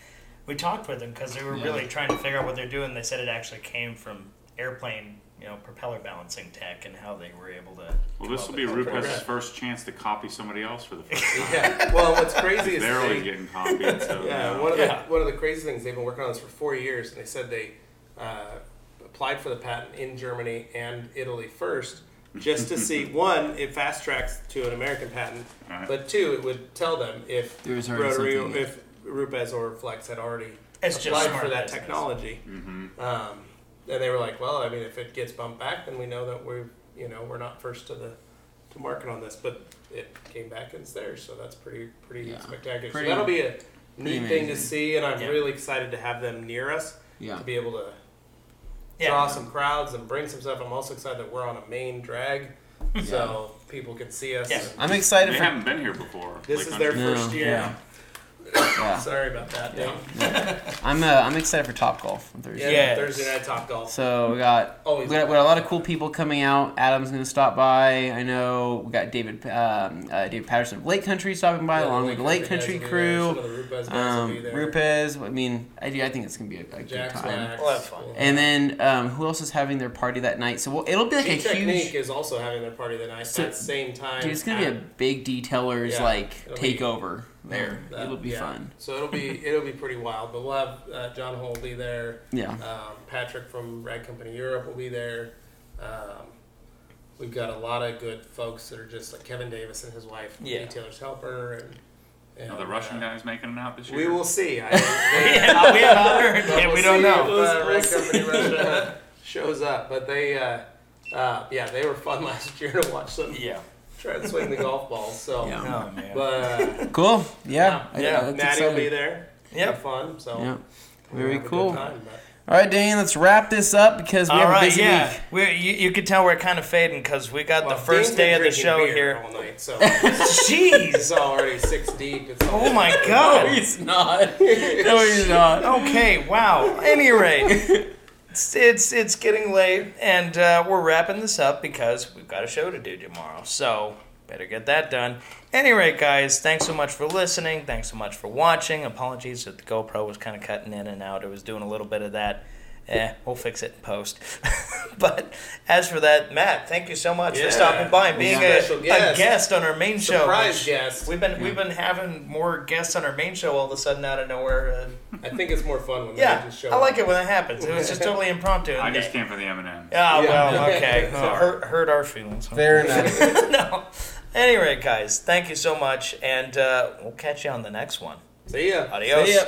We talked with them because they were really trying to figure out what they're doing. They said it actually came from airplane, propeller balancing tech and how they were able to. Well, this will be Rupes's first chance to copy somebody else for the first time. Yeah. Well, what's crazy is they're always getting copied. So one of the crazy things, they've been working on this for 4 years, and they said they applied for the patent in Germany and Italy first, just to see, 1, it fast tracks to an American patent, but 2, it would tell them if rotary, if Rupes or Flex had already applied for that technology. Mm-hmm. And they were like, well, I mean, if it gets bumped back, then we know that we're not first to market on this, but it came back and it's there, so that's pretty spectacular. So that'll be a neat thing to see, and I'm really excited to have them near us to be able to draw some crowds and bring some stuff. I'm also excited that we're on a main drag, so people can see us. Yeah. I'm excited. They haven't been here before. This is their first year. Yeah. Sorry about that, Dane. I'm excited for Top Golf on Thursday. Yeah, Thursday night Top Golf. So we got a lot of cool people coming out. Adam's going to stop by. I know we got David Patterson of Lake Country stopping by, along with the Lake Country crew. Rupes. I mean, I think it's going to be a good time. Well, that's fun. And then who else is having their party that night? So it'll be like a huge. Technique is also having their party that night at the same time. Dude, it's going to be a big detailers takeover. There, it'll be fun. So it'll be pretty wild. But we'll have John Hull will be there. Yeah. Patrick from Rag Company Europe will be there. We've got a lot of good folks that are just like Kevin Davis and his wife, Detailer's Helper, and the Russian guy's making it out this year. We will see. We haven't heard. We don't know. Rag Company Russia shows up, but they were fun last year to watch them. Yeah. Try to swing the golf balls. So, oh man, but cool. Yeah. Maddie will be there. Yeah, fun. So, very cool. All right, Dane, let's wrap this up because we have a busy week. You can tell we're kind of fading because we got the first day of the show here. All night, so. Jeez, it's already 6 deep. Oh my God, no, he's not. No, he's not. Okay, wow. At any rate. It's getting late, and we're wrapping this up because we've got a show to do tomorrow. So better get that done. Any rate, guys, thanks so much for listening. Thanks so much for watching. Apologies that the GoPro was kind of cutting in and out. It was doing a little bit of that. We'll fix it in post. But as for that, Matt, thank you so much for stopping by and being a guest on our main show. Surprise guest. We've been having more guests on our main show all of a sudden out of nowhere. I think it's more fun when they just show up. I like it when that happens. It was just totally impromptu. I just came for the M&Ms. Oh, well, okay. Hurt our feelings. Fair enough. No. Anyway, guys, thank you so much, and we'll catch you on the next one. See ya. Adios. See ya.